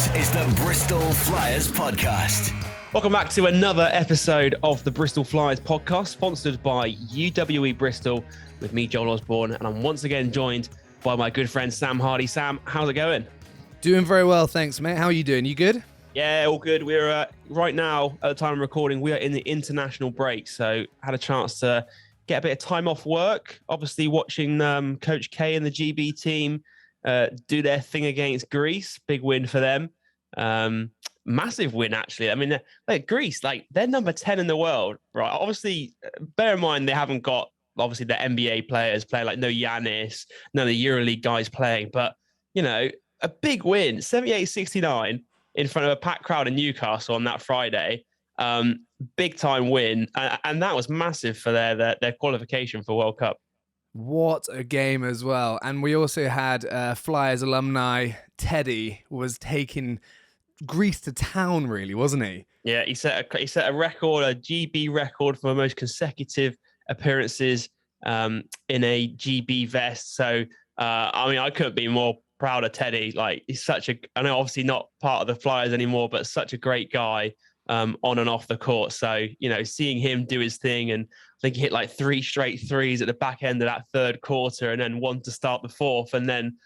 This is the Bristol Flyers Podcast. Welcome back to another episode of the Bristol Flyers Podcast, sponsored by UWE Bristol, with me, Joel Osborne, and I'm once again joined by my good friend Sam Hardy. Sam, how's it going? Doing very well, thanks, mate. How are you doing? You good? Yeah, all good. We're right now, at the time of recording, we are in the international break, so had a chance to get a bit of time off work. Obviously, watching Coach K and the GB team do their thing against Greece. Big win for them. Massive win, actually. I mean, Greece, they're number 10 in the world, right? Obviously, bear in mind they haven't got obviously the NBA players playing, like no Giannis, none of the EuroLeague guys playing, but you know, a big win, 78-69 in front of a packed crowd in Newcastle on that Friday. Big time win, and that was massive for their qualification for World Cup. What a game as well. And we also had Flyers alumni Teddy was taking Greece to town, really, wasn't he? Yeah, he set a record, a GB record for the most consecutive appearances in a GB vest. So, I mean, I couldn't be more proud of Teddy. Like, he's I know obviously not part of the Flyers anymore, but such a great guy on and off the court. So, you know, seeing him do his thing, and I think he hit like 3 straight threes at the back end of that third quarter, and then one to start the fourth. And then,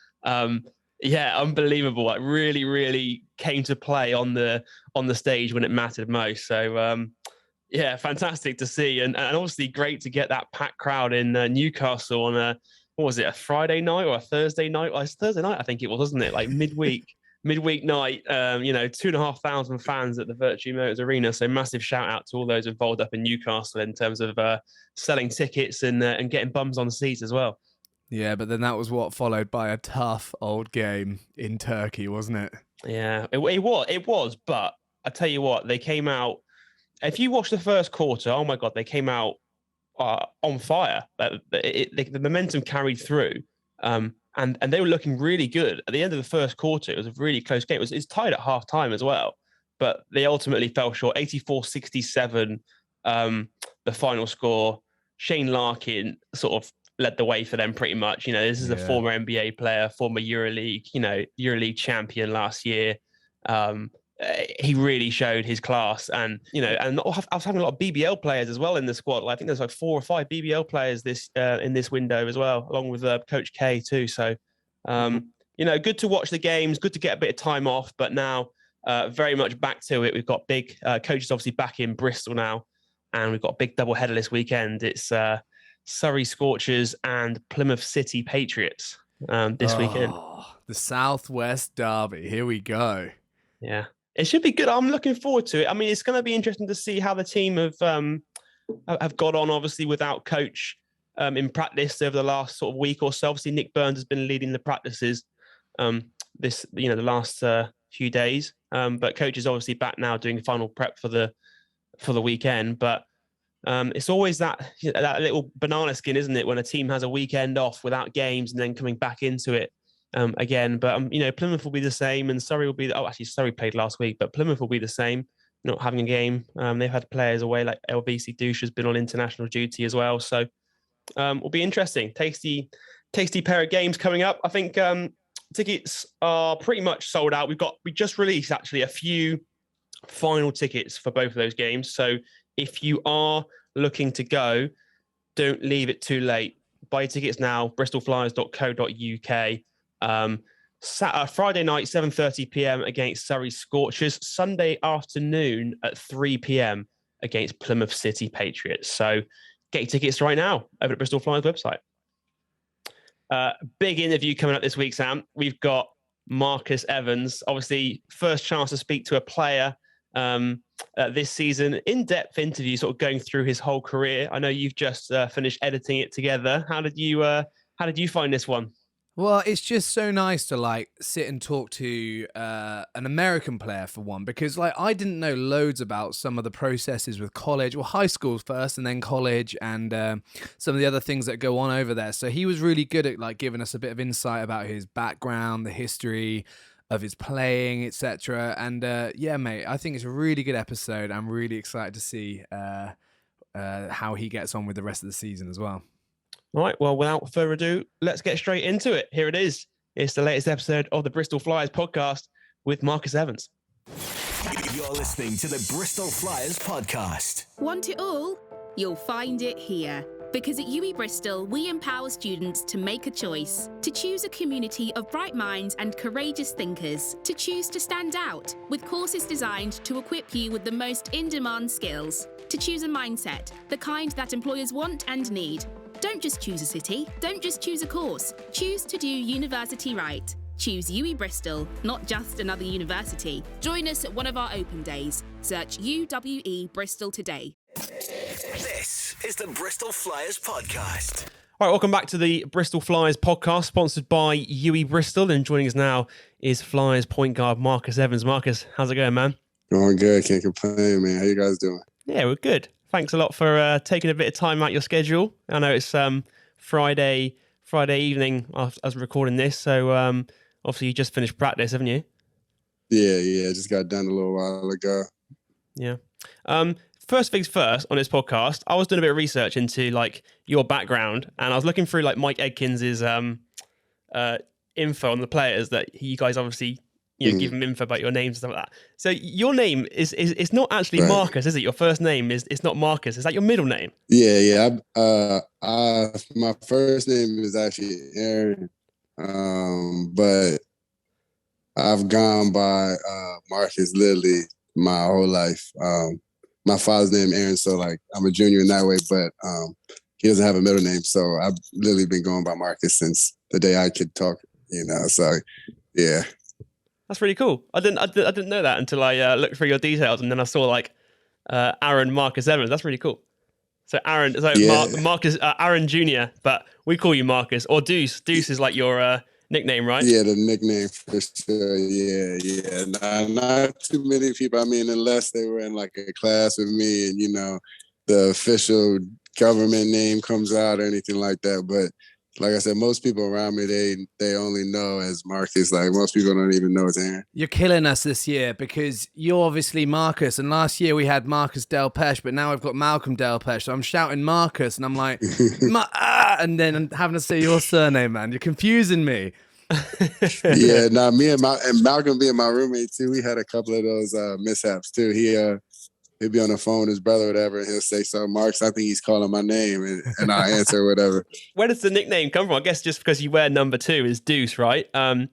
yeah, unbelievable. Like really, really came to play on the stage when it mattered most. So, yeah, fantastic to see. And obviously great to get that packed crowd in Newcastle on what was it, a Friday night or a Thursday night? Well, it's Thursday night, I think it was, wasn't it? Like midweek night, 2,500 fans at the Virtue Motors Arena. So massive shout out to all those involved up in Newcastle in terms of selling tickets and getting bums on seats as well. Yeah, but then that was what followed by a tough old game in Turkey, wasn't it? Yeah, it was. But I tell you what, they came out. If you watch the first quarter, oh my God, they came out on fire. The momentum carried through. And they were looking really good. At the end of the first quarter, it was a really close game. It's tied at half time as well, but they ultimately fell short. 84-67, the final score. Shane Larkin sort of led the way for them pretty much. You know, this is a former NBA player, former EuroLeague champion last year. He really showed his class, and I was having a lot of BBL players as well in the squad. I think there's like 4 or 5 BBL players in this window as well, along with Coach K too. So, good to watch the games, good to get a bit of time off, but now very much back to it. We've got big coaches obviously back in Bristol now, and we've got a big double header this weekend. It's Surrey Scorchers and Plymouth City Patriots this weekend. The Southwest Derby. Here we go. Yeah. It should be good. I'm looking forward to it. I mean, it's going to be interesting to see how the team have got on, obviously, without coach in practice over the last sort of week or so. Obviously, Nick Burns has been leading the practices the last few days. But coach is obviously back now doing final prep for the weekend. But it's always that little banana skin, isn't it, when a team has a weekend off without games and then coming back into it again. But Plymouth will be the same, and Surrey will be. Surrey played last week, but Plymouth will be the same. Not having a game. They've had players away, like LVC Douche has been on international duty as well. So will be interesting. Tasty pair of games coming up. I think tickets are pretty much sold out. We just released actually a few final tickets for both of those games. So if you are looking to go, don't leave it too late. Buy your tickets now. bristolflyers.co.uk. Friday night, 7:30 p.m. against Surrey Scorchers. Sunday afternoon at 3 p.m. against Plymouth City Patriots. So get your tickets right now over at Bristol Flyers website. Big interview coming up this week, Sam. We've got Marcus Evans. Obviously, first chance to speak to a player this season. In-depth interview, sort of going through his whole career. I know you've just finished editing it together. How did you find this one? Well, it's just so nice to sit and talk to an American player for one, because I didn't know loads about some of the processes with college, well, high school first and then college, and some of the other things that go on over there. So he was really good at giving us a bit of insight about his background, the history of his playing, etc. And yeah, mate, I think it's a really good episode. I'm really excited to see how he gets on with the rest of the season as well. All right, well, without further ado, let's get straight into it. Here it is. It's the latest episode of the Bristol Flyers podcast with Marcus Evans. You're listening to the Bristol Flyers Podcast. Want it all? You'll find it here. Because at UE Bristol, we empower students to make a choice, to choose a community of bright minds and courageous thinkers, to choose to stand out, with courses designed to equip you with the most in-demand skills, to choose a mindset, the kind that employers want and need. Don't just choose a city, don't just choose a course, choose to do university right. Choose UE Bristol, not just another university. Join us at one of our open days. Search UWE Bristol today. This is the Bristol Flyers Podcast. All right, welcome back to the Bristol Flyers Podcast, sponsored by UE Bristol. And joining us now is Flyers point guard Marcus Evans. Marcus, how's it going, man? Going good. Can't complain, man. How you guys doing? Yeah, we're good. Thanks a lot for taking a bit of time out your schedule. I know it's Friday evening as we're recording this, so obviously you just finished practice, haven't you? Yeah. Just got done a little while ago. Yeah. First things first, on this podcast, I was doing a bit of research into like your background, and I was looking through like Mike Edkins's info on the players that you guys obviously give them info about your names and stuff like that. So your name is not actually right. Marcus, is it? Your first name is not Marcus. Is that your middle name? Yeah. My first name is actually Aaron, but I've gone by Marcus literally my whole life. My father's name Aaron, so like I'm a junior in that way, but he doesn't have a middle name, so I've literally been going by Marcus since the day I could talk. So yeah. That's really cool. I didn't know that until I looked through your details, and then I saw like Aaron Marcus Evans. That's really cool. So Aaron, Marcus Aaron Jr., but we call you Marcus or Deuce. Deuce is like your nickname, right? Yeah, the nickname for sure. Yeah. Not too many people. I mean, unless they were in like a class with me, and the official government name comes out or anything like that. But like I said, most people around me, they only know as Marcus. Like most people don't even know it's Aaron. You're killing us this year because you're obviously Marcus. And last year we had Marcus Delpeche, but now we've got Malcolm Delpeche. So I'm shouting Marcus and I'm like, and then I'm having to say your surname, man. You're confusing me. Yeah, me and Malcolm being my roommate too, we had a couple of those mishaps too. He'd be on the phone with his brother or whatever, and he'll say, "So, Marcus, I think he's calling my name," and I answer whatever. Where does the nickname come from? I guess just because you wear number 2 is Deuce, right? How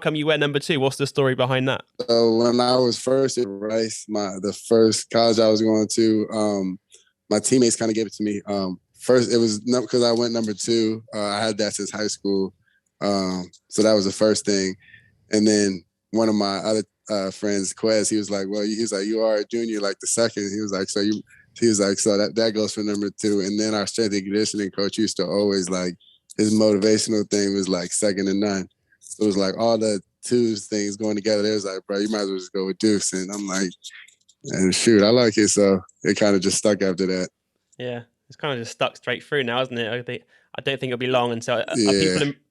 come you wear number 2? What's the story behind that? When I was first at Rice, the first college I was going to, my teammates kind of gave it to me. First, it was because I went number 2. I had that since high school, so that was the first thing. And then one of my other friends, Quez, he was like, you are a junior, like the second. He was like, so that goes for number 2. And then our strength and conditioning coach used to always like, his motivational thing was like second to none. So it was like all the 2s things going together. It was like, bro, you might as well just go with Deuce. And I'm like, and shoot, I like it. So it kind of just stuck after that. Yeah, it's kind of just stuck straight through now, isn't it? I don't think it'll be long until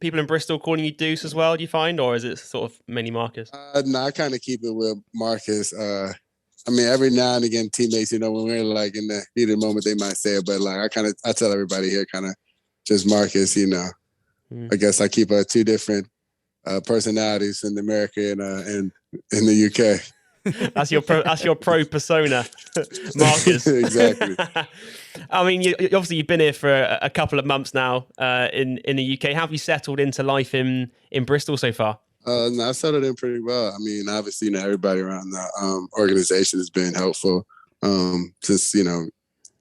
people in Bristol calling you Deuce as well, do you find? Or is it sort of mini Marcus? No, I kind of keep it with Marcus. I mean, every now and again, teammates, when we're like in the heat of the moment, they might say it, but like I tell everybody here kind of just Marcus, I guess I keep 2 different personalities in America and in the UK. That's your pro persona, Marcus. Exactly. I mean, obviously you've been here for a couple of months now in the UK. How have you settled into life in Bristol so far? No, I settled in pretty well. I mean, obviously, everybody around the organization has been helpful since,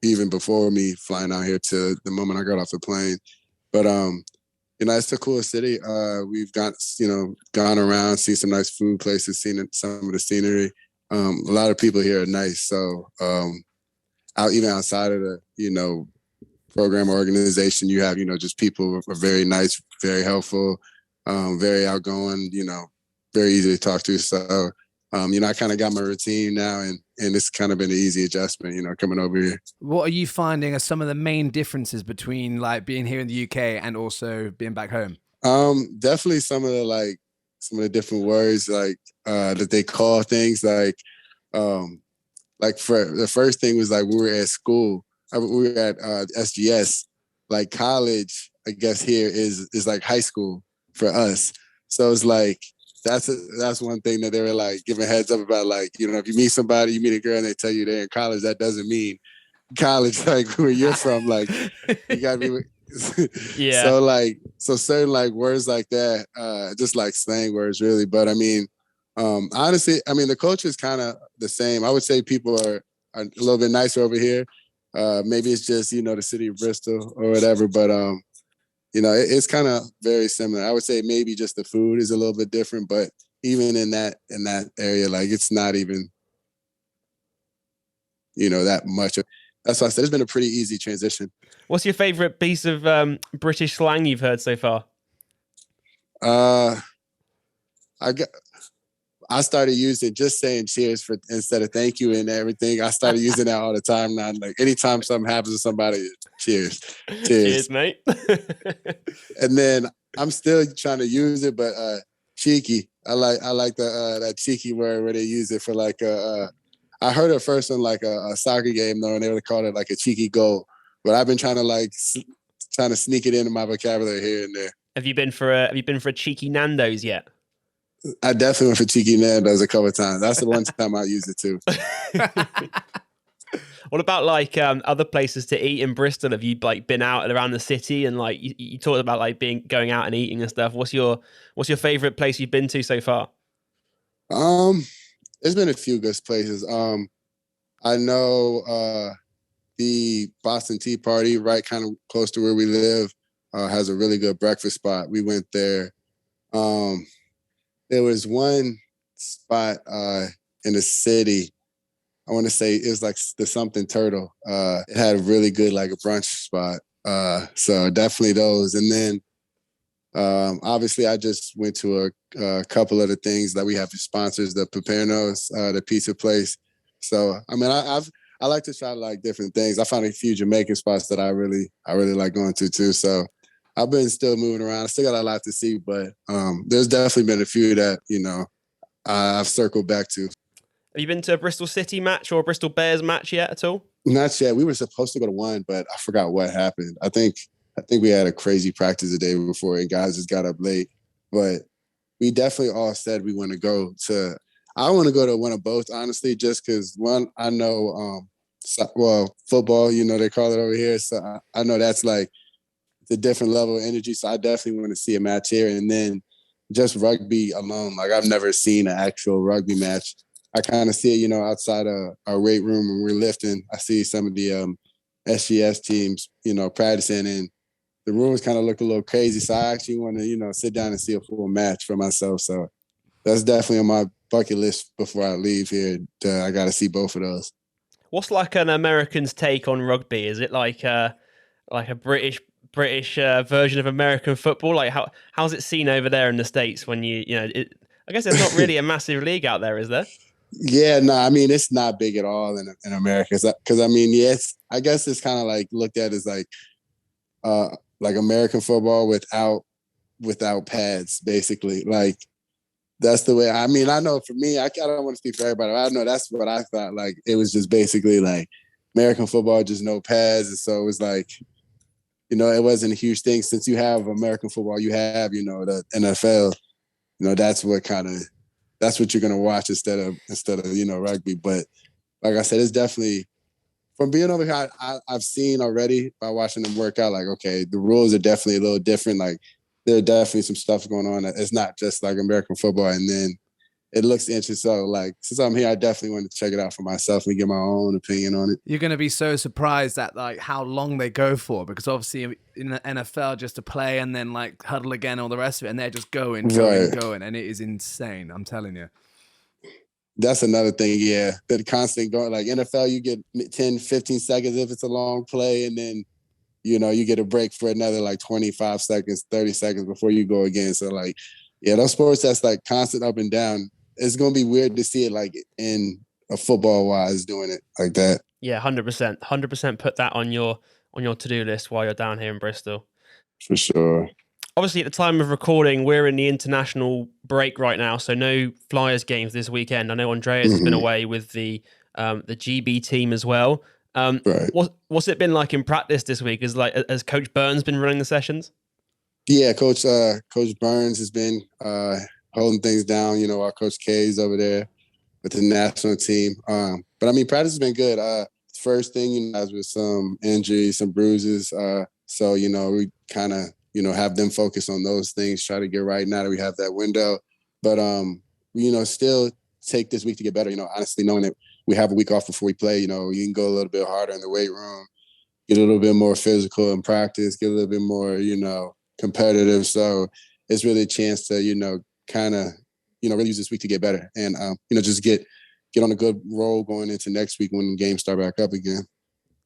even before me flying out here to the moment I got off the plane. But, it's a cool city. We've gone around, seen some nice food places, seen some of the scenery. A lot of people here are nice. So even outside of the, program or organization, you have, just people who are very nice, very helpful, very outgoing, very easy to talk to. So, I kind of got my routine now and it's kind of been an easy adjustment, coming over here. What are you finding are some of the main differences between like being here in the UK and also being back home? Definitely some of the different words that they call things like for the first thing was like we were at school, we were at SGS, like college, I guess here is like high school for us. So it's like that's one thing that they were like giving heads up about. Like, you know, if you meet somebody, you meet a girl and they tell you they're in college, that doesn't mean college, like where you're from. Like, you gotta be Yeah. So certain like words like that, just like slang words really. But I mean, honestly, I mean the culture is kind of the same. I would say people are a little bit nicer over here. Maybe it's just, you know, the city of Bristol or whatever, but you know, it's kind of very similar. I would say maybe just the food is a little bit different, but even in that area, like it's not even, you know, that much. That's why I said it's been a pretty easy transition. What's your favorite piece of British slang you've heard so far? I started using just saying cheers instead of thank you and everything. I started using that all the time now. Like anytime something happens to somebody, cheers. Cheers, mate. And then I'm still trying to use it, but cheeky. I like that cheeky word where they use it for like I heard it first in like a soccer game though, and they would call it like a cheeky goal. But I've been trying to sneak it into my vocabulary here and there. Have you been for a cheeky Nando's yet? I definitely went for cheeky Nando's a couple of times. That's the one time I used it too. What about like other places to eat in Bristol? Have you like been out and around the city and like you talked about like going out and eating and stuff? What's your favorite place you've been to so far? There's been a few good places. I know the Boston Tea Party, right kind of close to where we live, has a really good breakfast spot. We went there. There was one spot in the city. I want to say it was like the Something Turtle. It had a really good like a brunch spot. So definitely those. And then obviously I just went to a couple of the things that we have as sponsors, the Papernos, the pizza place. So I mean I like to try like different things. I found a few Jamaican spots that I really like going to too. So I've been still moving around. I still got a lot to see, but there's definitely been a few that, you know, I've circled back to. Have you been to a Bristol City match or a Bristol Bears match yet at all? Not yet. We were supposed to go to one, but I forgot what happened. I think we had a crazy practice the day before and guys just got up late. But we definitely all said we want to go to – I want to go to one of both, honestly, just because, one, I know football, you know, they call it over here. So I know that's like – the different level of energy. So I definitely want to see a match here. And then just rugby alone. Like I've never seen an actual rugby match. I kind of see it, you know, outside of our weight room when we're lifting. I see some of the SGS teams, you know, practicing and the rooms kind of look a little crazy. So I actually want to, you know, sit down and see a full match for myself. So that's definitely on my bucket list before I leave here. I got to see both of those. What's like an American's take on rugby? Is it like a British version of American football? Like how's it seen over there in the States when I guess there's not really a massive league out there, is there? Yeah, no, I mean, it's not big at all in America. Because I mean, yes, I guess it's kind of like looked at as like American football without pads, basically. Like that's the way, I mean, I know for me, I don't want to speak for everybody. I know that's what I thought. Like it was just basically like American football, just no pads. And so it was like, you know, it wasn't a huge thing. Since you have American football, you have, you know, the NFL, you know, that's what you're going to watch instead of, you know, rugby. But like I said, it's definitely, from being over here, I've seen already by watching them work out, like, okay, the rules are definitely a little different. Like there are definitely some stuff going on. It's not just like American football. And then it looks interesting. So, like, since I'm here, I definitely want to check it out for myself and get my own opinion on it. You're going to be so surprised at, like, how long they go for, because obviously in the NFL, just to play and then, like, huddle again, all the rest of it, and they're just going, and it is insane, I'm telling you. That's another thing, yeah. The constant going, like, NFL, you get 10, 15 seconds if it's a long play, and then, you know, you get a break for another, like, 25 seconds, 30 seconds before you go again. So, like, yeah, those sports that's, like, constant up and down, it's going to be weird to see it like in a football wise doing it like that. Yeah, 100%. Put that on your to-do list while you're down here in Bristol. For sure. Obviously, at the time of recording, we're in the international break right now, so no Flyers games this weekend. I know Andreas has been away with the GB team as well. Right. What's it been like in practice this week? Has Coach Burns been running the sessions? Yeah, Coach Burns has been holding things down. Our Coach K's over there with the national team. But I mean, practice has been good. First thing, I was with some injuries, some bruises. So, we kind of, have them focus on those things, try to get right now that we have that window. But, still take this week to get better. Honestly, knowing that we have a week off before we play, you can go a little bit harder in the weight room, get a little bit more physical in practice, get a little bit more, competitive. So it's really a chance to, kind of, really use this week to get better and, just get on a good roll going into next week when games start back up again.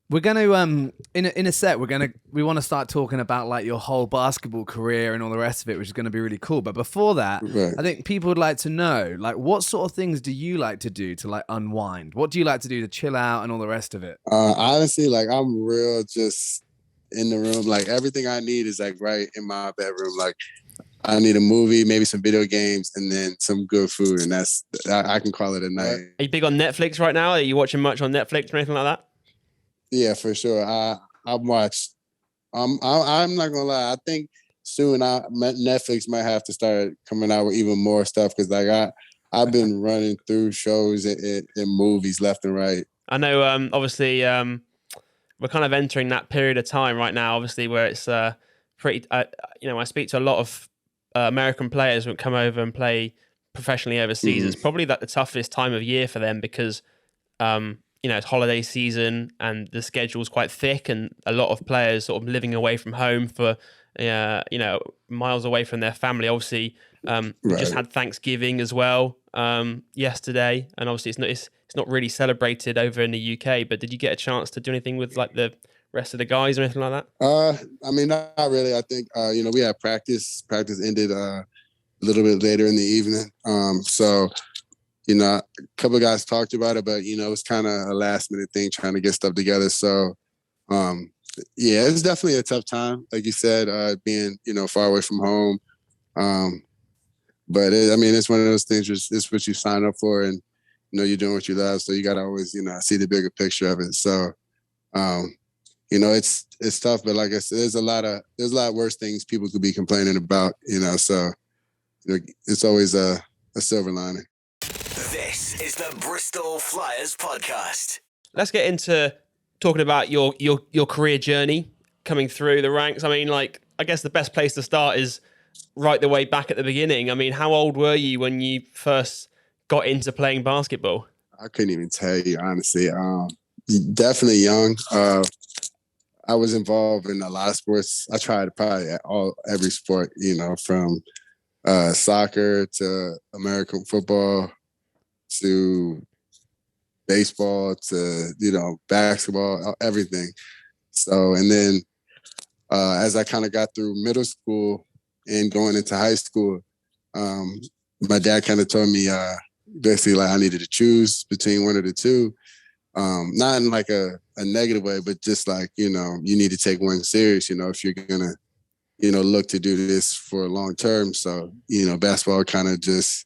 We're going to, in a set, we want to start talking about like your whole basketball career and all the rest of it, which is going to be really cool. But before that, right. I think people would like to know, like, what sort of things do you like to do to like unwind? What do you like to do to chill out and all the rest of it? Honestly, like I'm real just in the room. Like everything I need is like right in my bedroom. Like I need a movie, maybe some video games, and then some good food. And I can call it a night. Are you big on Netflix right now? Are you watching much on Netflix or anything like that? Yeah, for sure. I've watched. I'm not gonna lie. I think soon Netflix might have to start coming out with even more stuff because like I've been running through shows and movies left and right. I know. Obviously, we're kind of entering that period of time right now. Obviously, where it's pretty. I speak to a lot of American players who come over and play professionally overseas. Mm-hmm. It's probably like the toughest time of year for them because. It's holiday season and the schedule's quite thick and a lot of players sort of living away from home for, miles away from their family. Obviously, we just had Thanksgiving as well yesterday. And obviously it's not really celebrated over in the UK, but did you get a chance to do anything with like the rest of the guys or anything like that? I mean, not really. I think, we had practice. Practice ended a little bit later in the evening. So, a couple of guys talked about it, but, it's kind of a last minute thing trying to get stuff together. So, it's definitely a tough time. Like you said, being, far away from home. But it's one of those things, it's what you sign up for and, you're doing what you love. So you got to always, see the bigger picture of it. So, it's tough, but like I said, there's a lot worse things people could be complaining about, so, it's always a silver lining. This is the Bristol Flyers Podcast. Let's get into talking about your career journey coming through the ranks. I mean, like, I guess the best place to start is right the way back at the beginning. I mean, how old were you when you first got into playing basketball? I couldn't even tell you, honestly. Definitely young. I was involved in a lot of sports. I tried probably every sport, from soccer to American football to baseball to, basketball, everything. So, and then as I kind of got through middle school and going into high school, my dad kind of told me basically like I needed to choose between one of the two. Not in like a negative way, but just like, you need to take one serious, if you're going to, look to do this for a long term. So, basketball kind of just,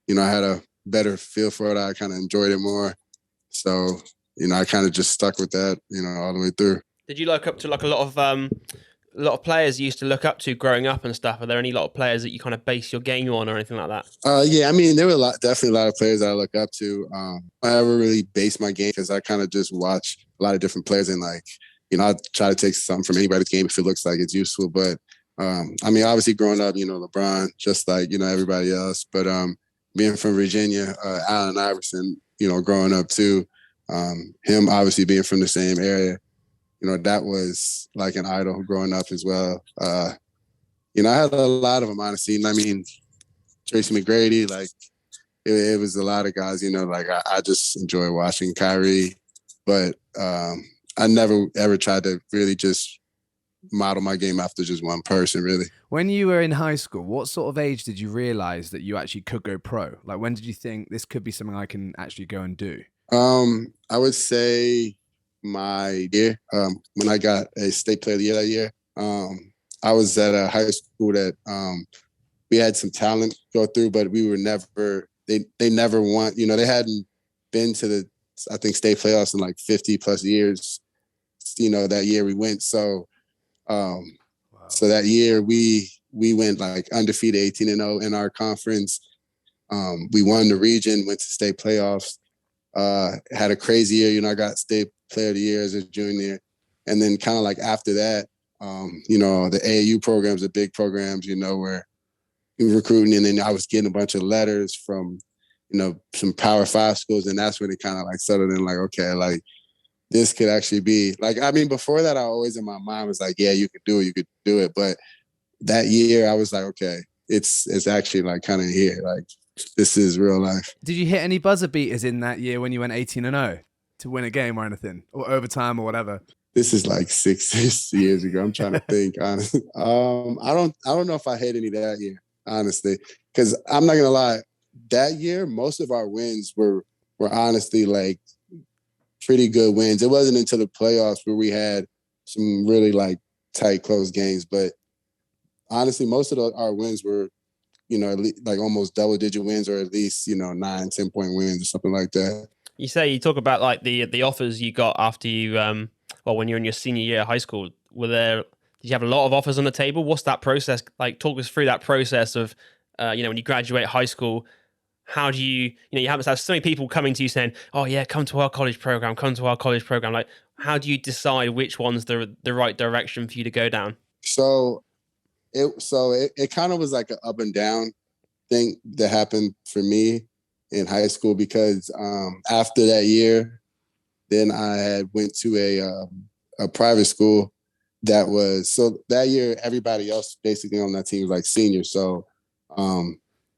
I had a better feel for it. I kind of enjoyed it more. So, I kind of just stuck with that, all the way through. Did you look up to like a lot of players you used to look up to growing up and stuff? Are there any lot of players that you kind of base your game on or anything like that? There were definitely a lot of players that I look up to. I never really based my game because I kind of just watch a lot of different players and like, I try to take something from anybody's game if it looks like it's useful. But obviously growing up, LeBron, just like, everybody else. But being from Virginia, Allen Iverson, growing up too, him obviously being from the same area, that was like an idol growing up as well. I had a lot of them, honestly. I mean, Tracy McGrady, like it was a lot of guys, like I just enjoy watching Kyrie, but I never ever tried to really just model my game after just one person, really. When you were in high school, what sort of age did you realize that you actually could go pro? Like, when did you think this could be something I can actually go and do? I would say my year, when I got a state player of the year that year. I was at a high school that we had some talent go through, but we were never, they never won, they hadn't been to the, I think, state playoffs in like 50 plus years, that year we went. So, So that year we we went like undefeated 18-0 in our conference. We won the region, went to state playoffs, had a crazy year. I got state player of the year as a junior. And then kind of like after that, the AAU programs are big programs, where we were recruiting. And then I was getting a bunch of letters from, some Power 5 schools. And that's when it kind of like settled in like, okay, like this could actually be like, I mean, before that, I always in my mind was like, yeah, you could do it. But that year I was like, okay, it's actually like kind of here. Like this is real life. Did you hit any buzzer beaters in that year when you went 18-0 to win a game or anything, or overtime or whatever? This is like 6 years ago. I'm trying to think, honestly. I don't know if I hit any that year, honestly, because I'm not gonna lie. That year, most of our wins were honestly like pretty good wins. It wasn't until the playoffs where we had some really like tight, close games. But honestly, most of our wins were, like almost double-digit wins, or at least 9-10 point wins or something like that. You talk about like the offers you got after you when you're in your senior year of high school. Did you have a lot of offers on the table? What's that process like? Talk us through that process of when you graduate high school. How do you have so many people coming to you saying, oh yeah, come to our college program. Like, how do you decide which one's the right direction for you to go down? So it kind of was like an up and down thing that happened for me in high school, because after that year, then I had went to a private school that year, everybody else basically on that team was like seniors. So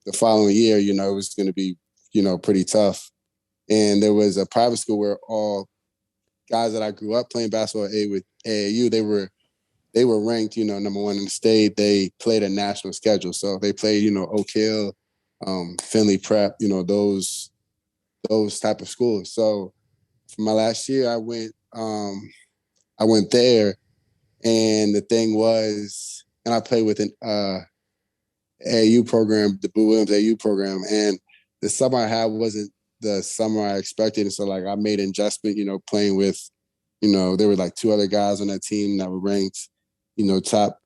the following year, it was going to be, pretty tough. And there was a private school where all guys that I grew up playing basketball with AAU, they were ranked, number one in the state. They played a national schedule. So they played, Oak Hill, Finley Prep, those type of schools. So for my last year, I went there, and the thing was, and I played with an AAU program, the Boo Williams AAU program, and the summer I had wasn't the summer I expected. And so like I made an adjustment, playing with, there were like 2 other guys on that team that were ranked, top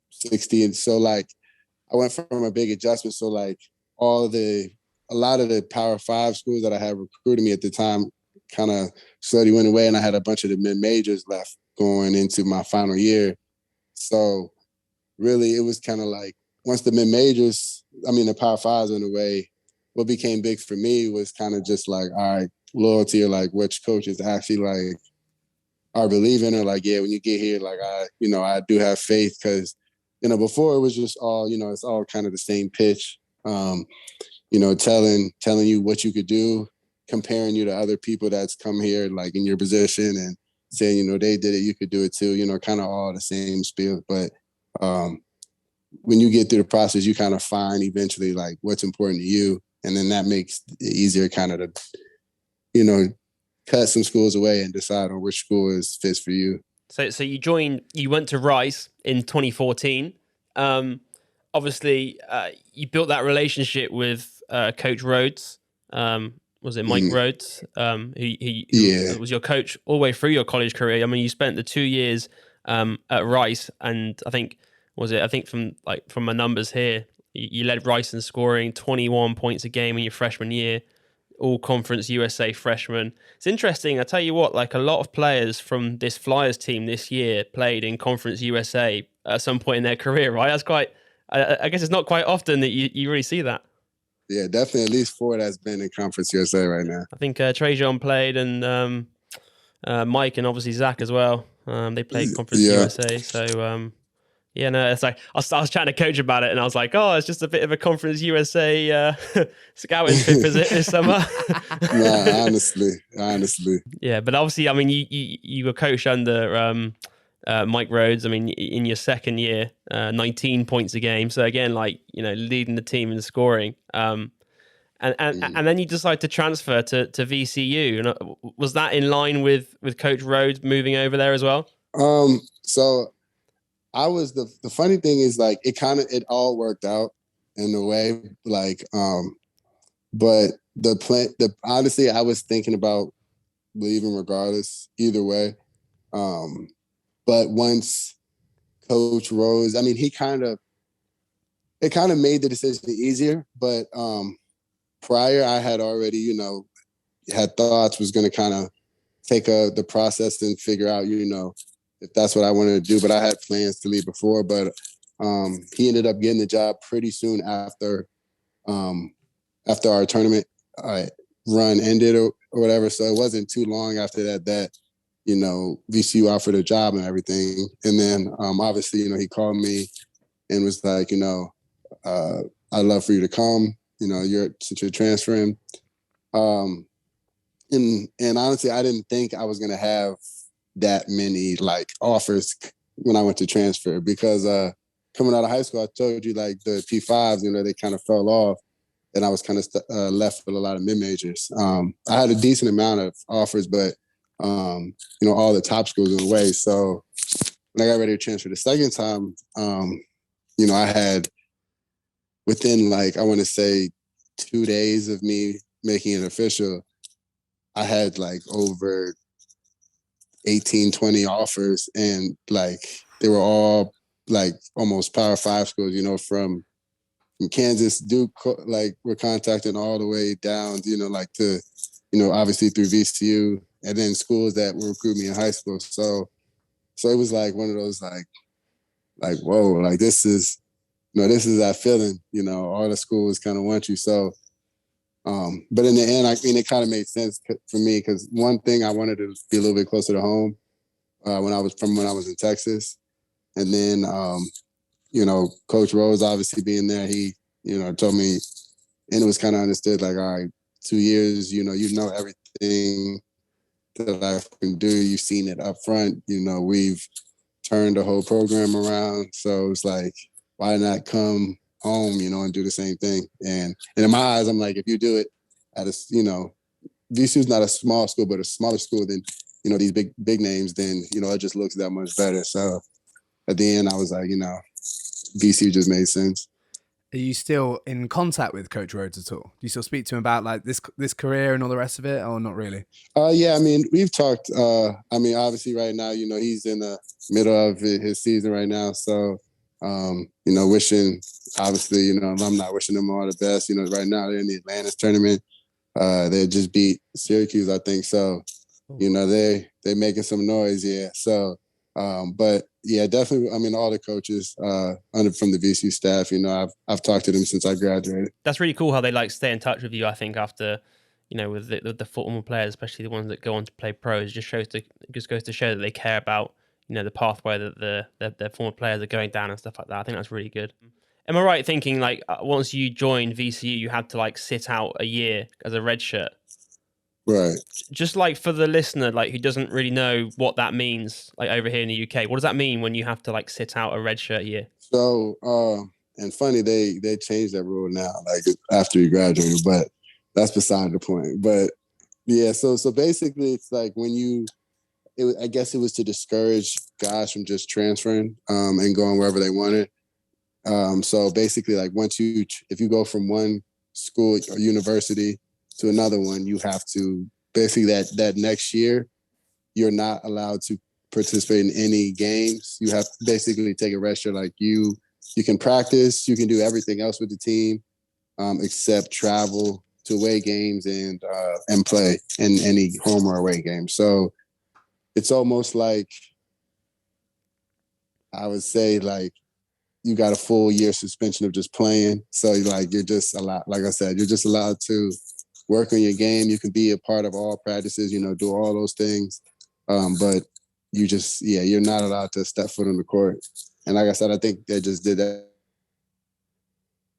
60. And so like I went from a big adjustment. So like a lot of the Power 5 schools that I had recruited me at the time kind of slowly went away, and I had a bunch of the mid-majors left going into my final year. So really it was kind of like, once the mid-majors, the Power 5s went away, what became big for me was kind of just like, all right, loyalty, or like which coaches actually like are believing, or like, yeah, when you get here, like I do have faith, because, before it was just all, it's all kind of the same pitch, telling you what you could do, comparing you to other people that's come here like in your position and saying, they did it, you could do it too, kind of all the same spiel. But when you get through the process, you kind of find eventually like what's important to you. And then that makes it easier kind of to, cut some schools away and decide on which school fits for you. So you went to Rice in 2014. Obviously, you built that relationship with Coach Rhoades. Was it Mike Rhoades? Who was your coach all the way through your college career. You spent the 2 years at Rice, and I think from my numbers here, you led Rice in scoring 21 points a game in your freshman year, all conference USA freshman. It's interesting. I tell you what, like a lot of players from this Flyers team this year played in conference USA at some point in their career, right? That's quite, I guess it's not quite often that you really see that. Yeah, definitely at least 4 that's been in conference USA right now. I think Trajan played, and Mike, and obviously Zach as well. They played conference USA. So, it's like I was chatting to Coach about it, and I was like, "Oh, it's just a bit of a Conference USA scouting trip, is it, this summer?" No, honestly. Yeah, but obviously, you were coached under Mike Rhoades. In your second year, 19 points a game. So again, leading the team in scoring. And then you decide to transfer to VCU. And was that in line with Coach Rhoades moving over there as well? So I was the funny thing is like it all worked out in a way, like but honestly I was thinking about leaving regardless either way, but once Coach Rhoades, he kind of it kind of made the decision easier. But prior, I had already, you know, had thoughts, was going to kind of take the process and figure out, you know, if that's what I wanted to do. But I had plans to leave before. But he ended up getting the job pretty soon after our tournament run ended or whatever. So it wasn't too long after that, you know, VCU offered a job and everything. And then obviously, you know, he called me and was like, you know, I'd love for you to come, you know, since you're transferring. And honestly, I didn't think I was going to have that many like offers when I went to transfer, because coming out of high school, I told you, like, the P5s, you know, they kind of fell off, and I was kind of left with a lot of mid-majors. I had a decent amount of offers, but, you know, all the top schools were away. So when I got ready to transfer the second time, you know, I had, within, like, I want to say 2 days of me making it official, I had like over 18, 20 offers, and like they were all like almost Power 5 schools, you know, from Kansas, Duke, like we're contacting all the way down, you know, like to, you know, obviously through VCU, and then schools that were recruiting me in high school. So it was like one of those like, whoa, like this is that feeling, you know, all the schools kind of want you. So, but in the end, I mean, it kind of made sense for me, because one thing, I wanted to be a little bit closer to home when I was in Texas. And then, you know, Coach Rhoades obviously being there, he, you know, told me, and it was kind of understood, like, all right, 2 years, you know everything that I can do. You've seen it up front. You know, we've turned the whole program around. So it's like, why not come home, you know, and do the same thing? And in my eyes, I'm like, if you do it at a, you know, VCU's not a small school, but a smaller school than, you know, these big names, then, you know, it just looks that much better. So at the end, I was like, you know, VCU just made sense. Are you still in contact with Coach Rhoades at all? Do you still speak to him about like this career and all the rest of it, or not really? Yeah, I mean, we've talked. I mean, obviously right now, you know, he's in the middle of his season right now. So, you know, wishing, obviously, you know, I'm not wishing them all the best. You know, right now they're in the Atlantis tournament. They just beat Syracuse, I think. So, you know, they're making some noise, yeah. So, but yeah, definitely. I mean, all the coaches from the VCU staff, you know, I've talked to them since I graduated. That's really cool how they like stay in touch with you. I think after, you know, with the former players, especially the ones that go on to play pros, just goes to show that they care about, you know, the pathway that their former players are going down and stuff like that. I think that's really good. Am I right thinking, like, once you joined VCU, you had to like sit out a year as a redshirt? Right. Just like for the listener, like, who doesn't really know what that means, like over here in the UK, what does that mean when you have to like sit out a redshirt year? So, and funny, they changed that rule now, like after you graduated, but that's beside the point. But yeah, so basically it's like I guess it was to discourage guys from just transferring and going wherever they wanted. So basically, like, if you go from one school or university to another one, you have to basically that next year, you're not allowed to participate in any games. You have to basically take a rest year. Like you can practice, you can do everything else with the team, except travel to away games and play in any home or away games. So it's almost like, I would say, like, you got a full year suspension of just playing. So like, you're just allowed, like I said, you're just allowed to work on your game. You can be a part of all practices, you know, do all those things. But you're not allowed to step foot on the court. And like I said, I think they just did that.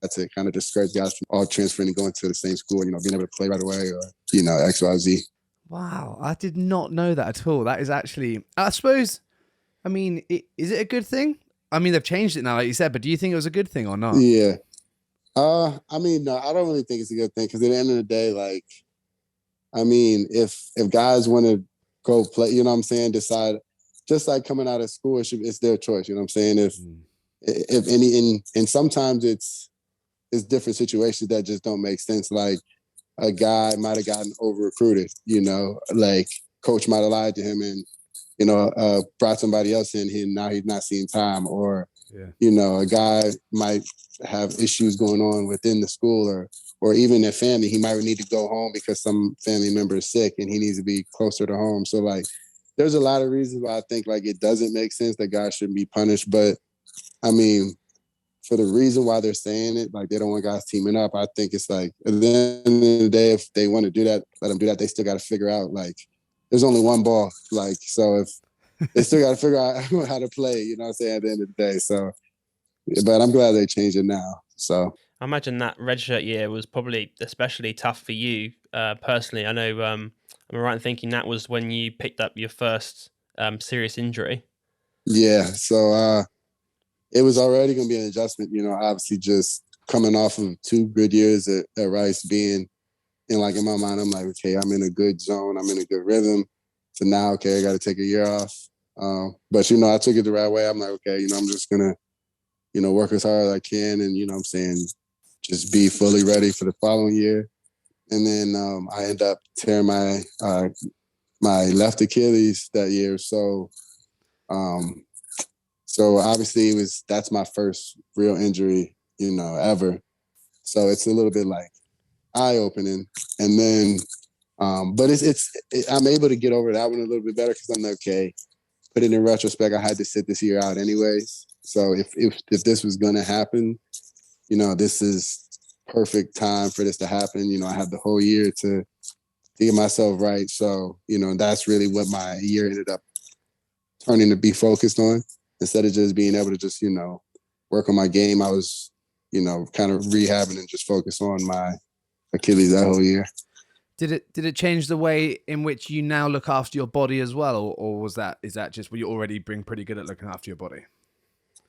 That's it, kind of discourage guys from all transferring and going to the same school, you know, being able to play right away, or, you know, X, Y, Z. Wow, I did not know that at all. That is actually, I suppose, I mean, is it a good thing? I mean, they've changed it now, like you said, but do you think it was a good thing or not? Yeah. I mean, no, I don't really think it's a good thing, because at the end of the day, like, I mean, if guys want to go play, you know what I'm saying, decide, just like coming out of school, it's their choice, you know what I'm saying? If any, and sometimes it's different situations that just don't make sense. Like, a guy might have gotten over-recruited, you know, like coach might have lied to him and, you know, brought somebody else in here, now he's not seeing time, or you know, a guy might have issues going on within the school or even their family. He might need to go home because some family member is sick and he needs to be closer to home. So like, there's a lot of reasons why I think like it doesn't make sense that guys shouldn't be punished. But I mean, for the reason why they're saying it, like they don't want guys teaming up, I think it's like at the end of the day, if they want to do that, let them do that. They still got to figure out like there's only one ball. Like, so if they still got to figure out how to play, you know what I'm saying, at the end of the day. So, but I'm glad they changed it now. So I imagine that redshirt year was probably especially tough for you personally. I know I'm right in thinking that was when you picked up your first serious injury. Yeah. So it was already going to be an adjustment, you know, obviously just coming off of 2 good years at Rice, being in like in my mind, I'm like, okay, I'm in a good zone. I'm in a good rhythm. So now, okay, I got to take a year off. But, you know, I took it the right way. I'm like, okay, you know, I'm just going to, you know, work as hard as I can and, you know what I'm saying, just be fully ready for the following year. And then I end up tearing my left Achilles that year. So obviously that's my first real injury, you know, ever. So it's a little bit like eye-opening. And then, but I'm able to get over that one a little bit better because I'm like, okay, put it in retrospect, I had to sit this year out anyways. So if this was going to happen, you know, this is perfect time for this to happen. You know, I have the whole year to get myself right. So, you know, that's really what my year ended up turning to be focused on. Instead of just being able to just, you know, work on my game, I was, you know, kind of rehabbing and just focus on my Achilles that whole year. Did it change the way in which you now look after your body as well, or is that just were you already being pretty good at looking after your body?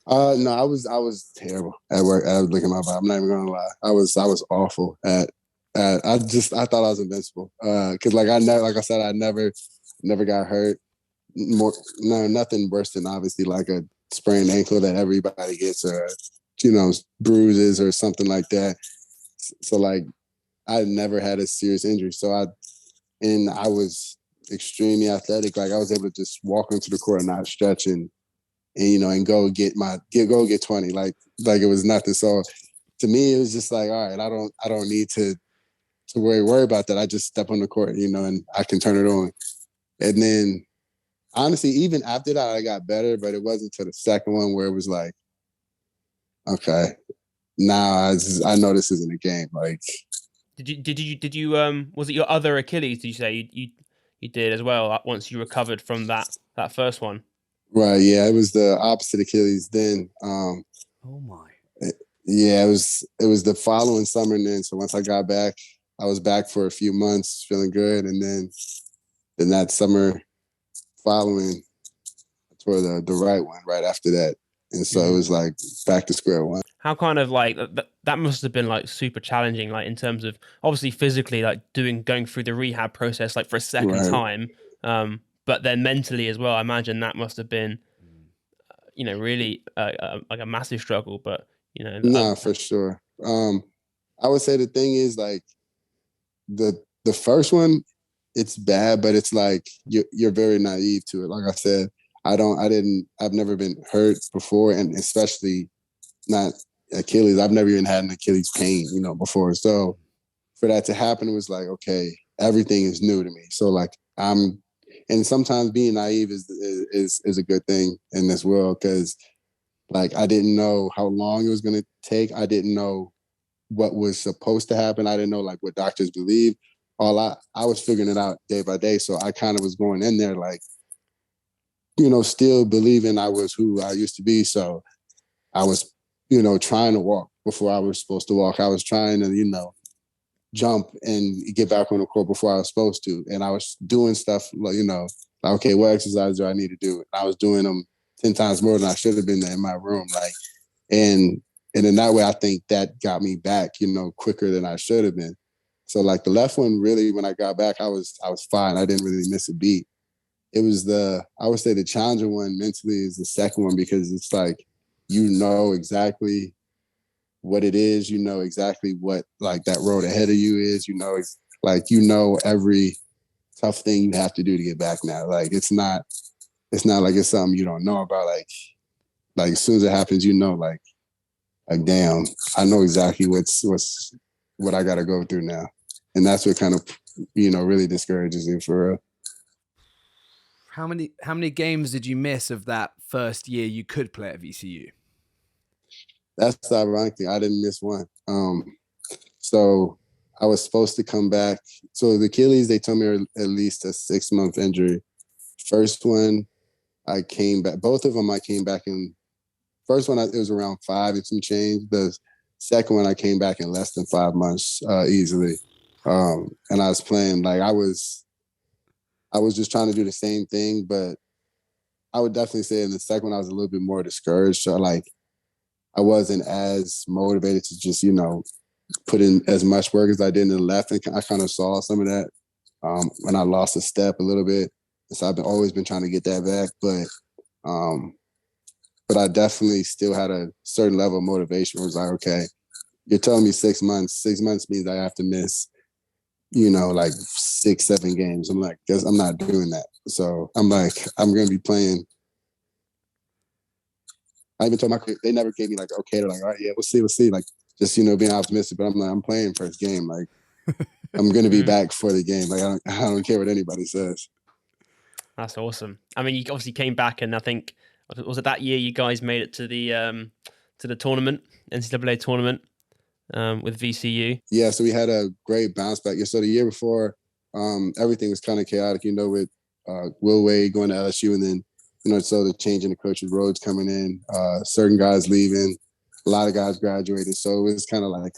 No, I was terrible at work. I was looking at my body. I'm not even gonna lie. I was awful at. I thought I was invincible. Cause like I said, I never got hurt. Nothing worse than obviously like a sprained ankle that everybody gets, or you know, bruises or something like that. So like, I never had a serious injury. So I was extremely athletic. Like I was able to just walk into the court and not stretch and you know, and go get 20, like it was nothing. So to me, it was just like, all right, I don't need to worry about that. I just step on the court, you know, and I can turn it on. And then honestly, even after that, I got better, but it wasn't until the second one where it was like, okay, now I know this isn't a game. Like, did you was it your other Achilles? Did you say you did as well once you recovered from that first one? Right. Yeah, it was the opposite Achilles then. Oh my. Yeah, it was the following summer then. So once I got back, I was back for a few months feeling good. And then that summer following, I tore the right one right after that. And so it was like back to square one. How kind of like that must have been like super challenging, like in terms of obviously physically, like going through the rehab process, like for a second time. But then mentally as well, I imagine that must have been, you know, really like a massive struggle. But, you know. Nah, for sure. I would say the thing is like the first one, it's bad, but it's like you're very naive to it. Like I said, I've never been hurt before, and especially not Achilles. I've never even had an Achilles pain, you know, before. So for that to happen, it was like, okay, everything is new to me. So like and sometimes being naive is a good thing in this world because like I didn't know how long it was going to take. I didn't know what was supposed to happen. I didn't know like what doctors believe. I was figuring it out day by day. So I kind of was going in there like, you know, still believing I was who I used to be. So I was, you know, trying to walk before I was supposed to walk. I was trying to, you know, jump and get back on the court before I was supposed to. And I was doing stuff like, you know, like, okay, what exercise do I need to do? And I was doing them 10 times more than I should have been in my room. Like, and in that way, I think that got me back, you know, quicker than I should have been. So like the left one, really, when I got back, I was fine. I didn't really miss a beat. It was I would say the challenging one mentally is the second one because it's like, you know exactly what it is, you know exactly what like that road ahead of you is, you know, it's like, you know, every tough thing you have to do to get back now. Like, it's not like it's something you don't know about. like as soon as it happens, like damn, I know exactly what I got to go through now. And that's what kind of, really discourages me for real. How many games did you miss of that first year you could play at VCU? That's the ironic thing. I didn't miss one. So I was supposed to come back. So the Achilles, they told me at least a 6-month injury. First one, I came back. Both of them I came back in. First one, it was around 5 and some change. The second one, I came back in less than 5 months easily. And I was playing like I was just trying to do the same thing, but I would definitely say in the second one, I was a little bit more discouraged. So like I wasn't as motivated to just, put in as much work as I did in the left. And I kind of saw some of that when I lost a step a little bit. So I've always been trying to get that back. But I definitely still had a certain level of motivation where it was like, okay, you're telling me 6 months. 6 months means I have to miss, like 6-7 games. I'm like, I'm not doing that. So I'm like, I'm going to be playing. I even told my coach, they never gave me like, okay, they're like, all right, yeah, we'll see. Like, just, being optimistic. But I'm like, I'm playing first game. Like, I'm going to be back for the game. Like, I don't care what anybody says. That's awesome. I mean, you obviously came back, and I think, was it that year you guys made it to the tournament, NCAA tournament with VCU? Yeah, so we had a great bounce back. So the year before, everything was kind of chaotic, with Will Wade going to LSU, and then, so the change in the Coach Rhoades coming in, certain guys leaving, a lot of guys graduated. So it was kind of like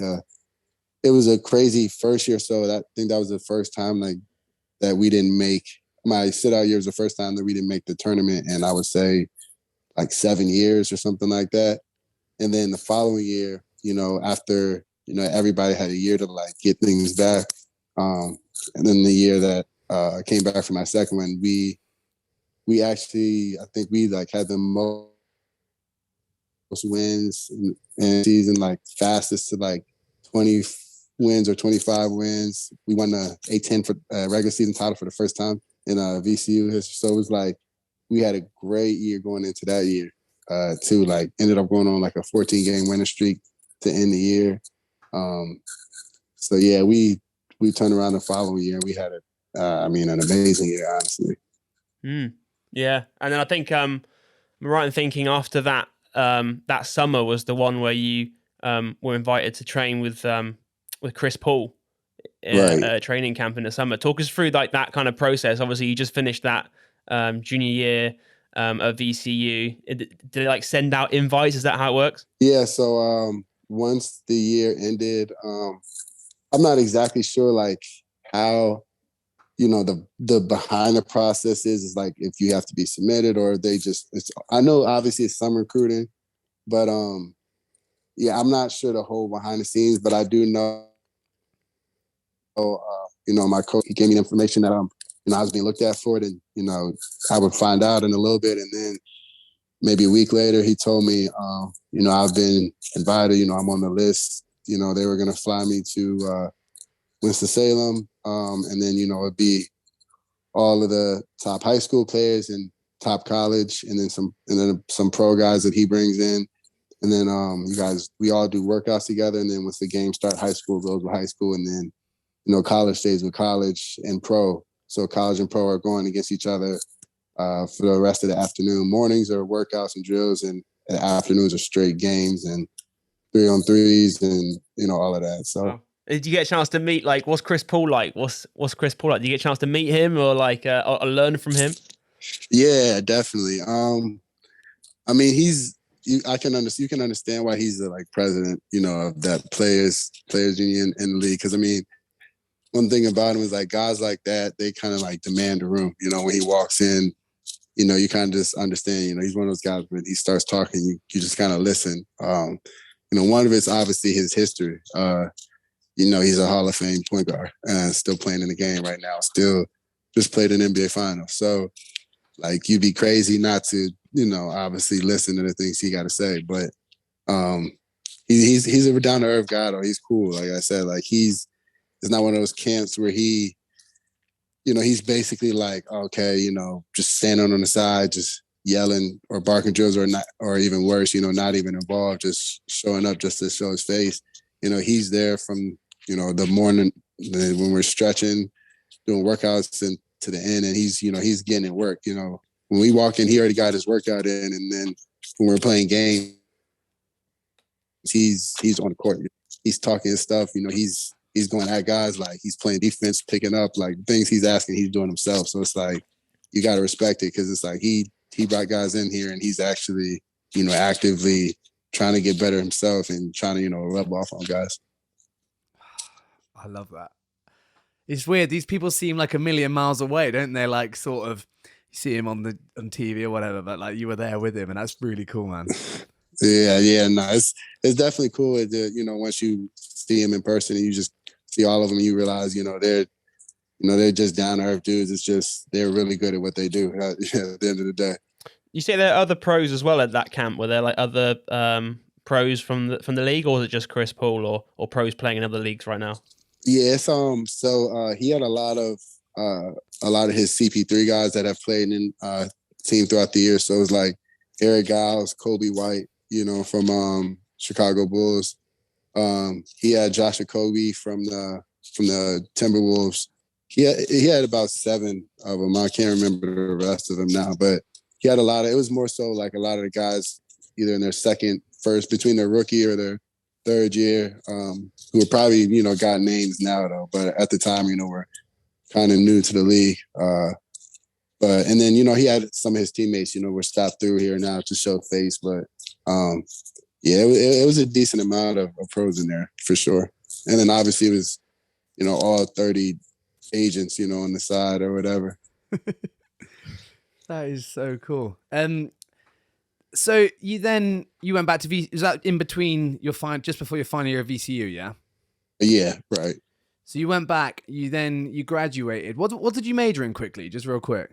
it was a crazy first year. So I think that was the first time like that we didn't make, my sit-out year was the first time that we didn't make the tournament. And I would say like 7 years or something like that. And then the following year, after, everybody had a year to like get things back. And then the year that I came back for my second one, we actually, I think we like had the most wins in season, like fastest to like 20 wins or 25 wins. We won the A10 for regular season title for the first time in VCU history. So it was like, we had a great year going into that year too. Like ended up going on like a 14-game winning streak to end the year. So yeah, we turned around the following year and we had an amazing year, honestly. Yeah. And then I think I'm right in thinking after that, that summer was the one where you were invited to train with Chris Paul at training camp in the summer. Talk us through like that kind of process. Obviously, you just finished that junior year of VCU. Did they like send out invites? Is that how it works? Yeah. So once the year ended, I'm not exactly sure like how, the behind the process is like if you have to be submitted or they just, I know obviously it's some recruiting, but yeah, I'm not sure the whole behind the scenes, but I do know, my coach, he gave me the information that I was being looked at for it, and I would find out in a little bit, and then maybe a week later he told me, I've been invited, I'm on the list. They were gonna fly me to Winston-Salem, and then it'd be all of the top high school players and top college, and then some pro guys that he brings in. And then we all do workouts together. And then once the games start, high school goes with high school. And then, college stays with college and pro. So college and pro are going against each other for the rest of the afternoon. Mornings are workouts and drills, and the afternoons are straight games and 3-on-3s and, all of that. So. Wow. Did you get a chance to meet, like, what's Chris Paul like? What's Chris Paul like? Did you get a chance to meet him or like or learn from him? Yeah, definitely. I mean, you can understand why he's the like president, of that players union in the league. Because I mean, one thing about him is like guys like that, they kind of like demand the room. When he walks in, you kind of just understand. He's one of those guys when he starts talking, you just kind of listen. One of it's obviously his history. He's a Hall of Fame point guard and still playing in the game right now. Still just played an NBA final. So like you'd be crazy not to, obviously listen to the things he got to say. But he's a down to earth guy though. He's cool. Like I said, like it's not one of those camps where he, he's basically like, okay, just standing on the side, just yelling or barking drills or not, or even worse, not even involved, just showing up just to show his face. He's there from, the morning when we're stretching, doing workouts and to the end, and he's getting it work. When we walk in, he already got his workout in, and then when we're playing games, he's on the court. He's talking his stuff. He's going at guys, like he's playing defense, picking up like things he's asking, he's doing himself. So it's like you got to respect it, because it's like he brought guys in here and he's actually actively trying to get better himself and trying to rub off on guys. I love that. It's weird. These people seem like a million miles away, don't they? Like sort of you see him on TV or whatever, but like you were there with him, and that's really cool, man. Yeah, no, it's definitely cool. Once you see him in person and you just see all of them, you realize, they're just down to earth dudes. It's just they're really good at what they do at the end of the day. You say there are other pros as well at that camp. Were there like other pros from the league, or was it just Chris Paul or pros playing in other leagues right now? Yeah, so he had a lot of his CP3 guys that have played in team throughout the year. So it was like Eric Giles, Kobe White, from Chicago Bulls. He had Josh Okogie from the Timberwolves. He had about 7 of them. I can't remember the rest of them now, but he had a lot of. It was more so like a lot of the guys either in their first between their rookie or their third year, who are probably got names now though, but at the time we're kind of new to the league. But and then he had some of his teammates were stopped through here now to show face, but it was a decent amount of pros in there for sure. And then obviously it was all 30 agents on the side or whatever. That is so cool. So you went back to is that in between just before your final year of VCU, yeah? Yeah, right. So you went back, you graduated. What did you major in quickly, just real quick?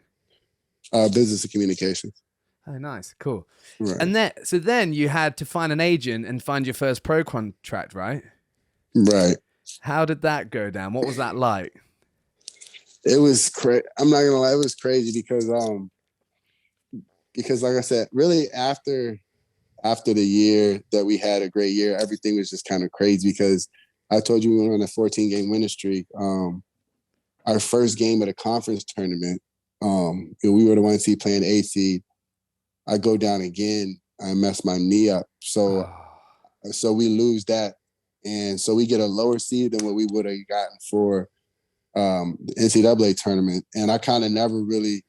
Business and communications. Oh, nice. Cool. Right. And then you had to find an agent and find your first pro contract, right? Right. How did that go down? What was that like? It was crazy. I'm not gonna lie, it was crazy because like I said, really after the year that we had a great year, everything was just kind of crazy because I told you we went on a 14-game winning streak. Our first game at a conference tournament, we were the 1 seed playing 8 seed. I go down again, I mess my knee up. So we lose that. And so we get a lower seed than what we would have gotten for the NCAA tournament. And I kind of never really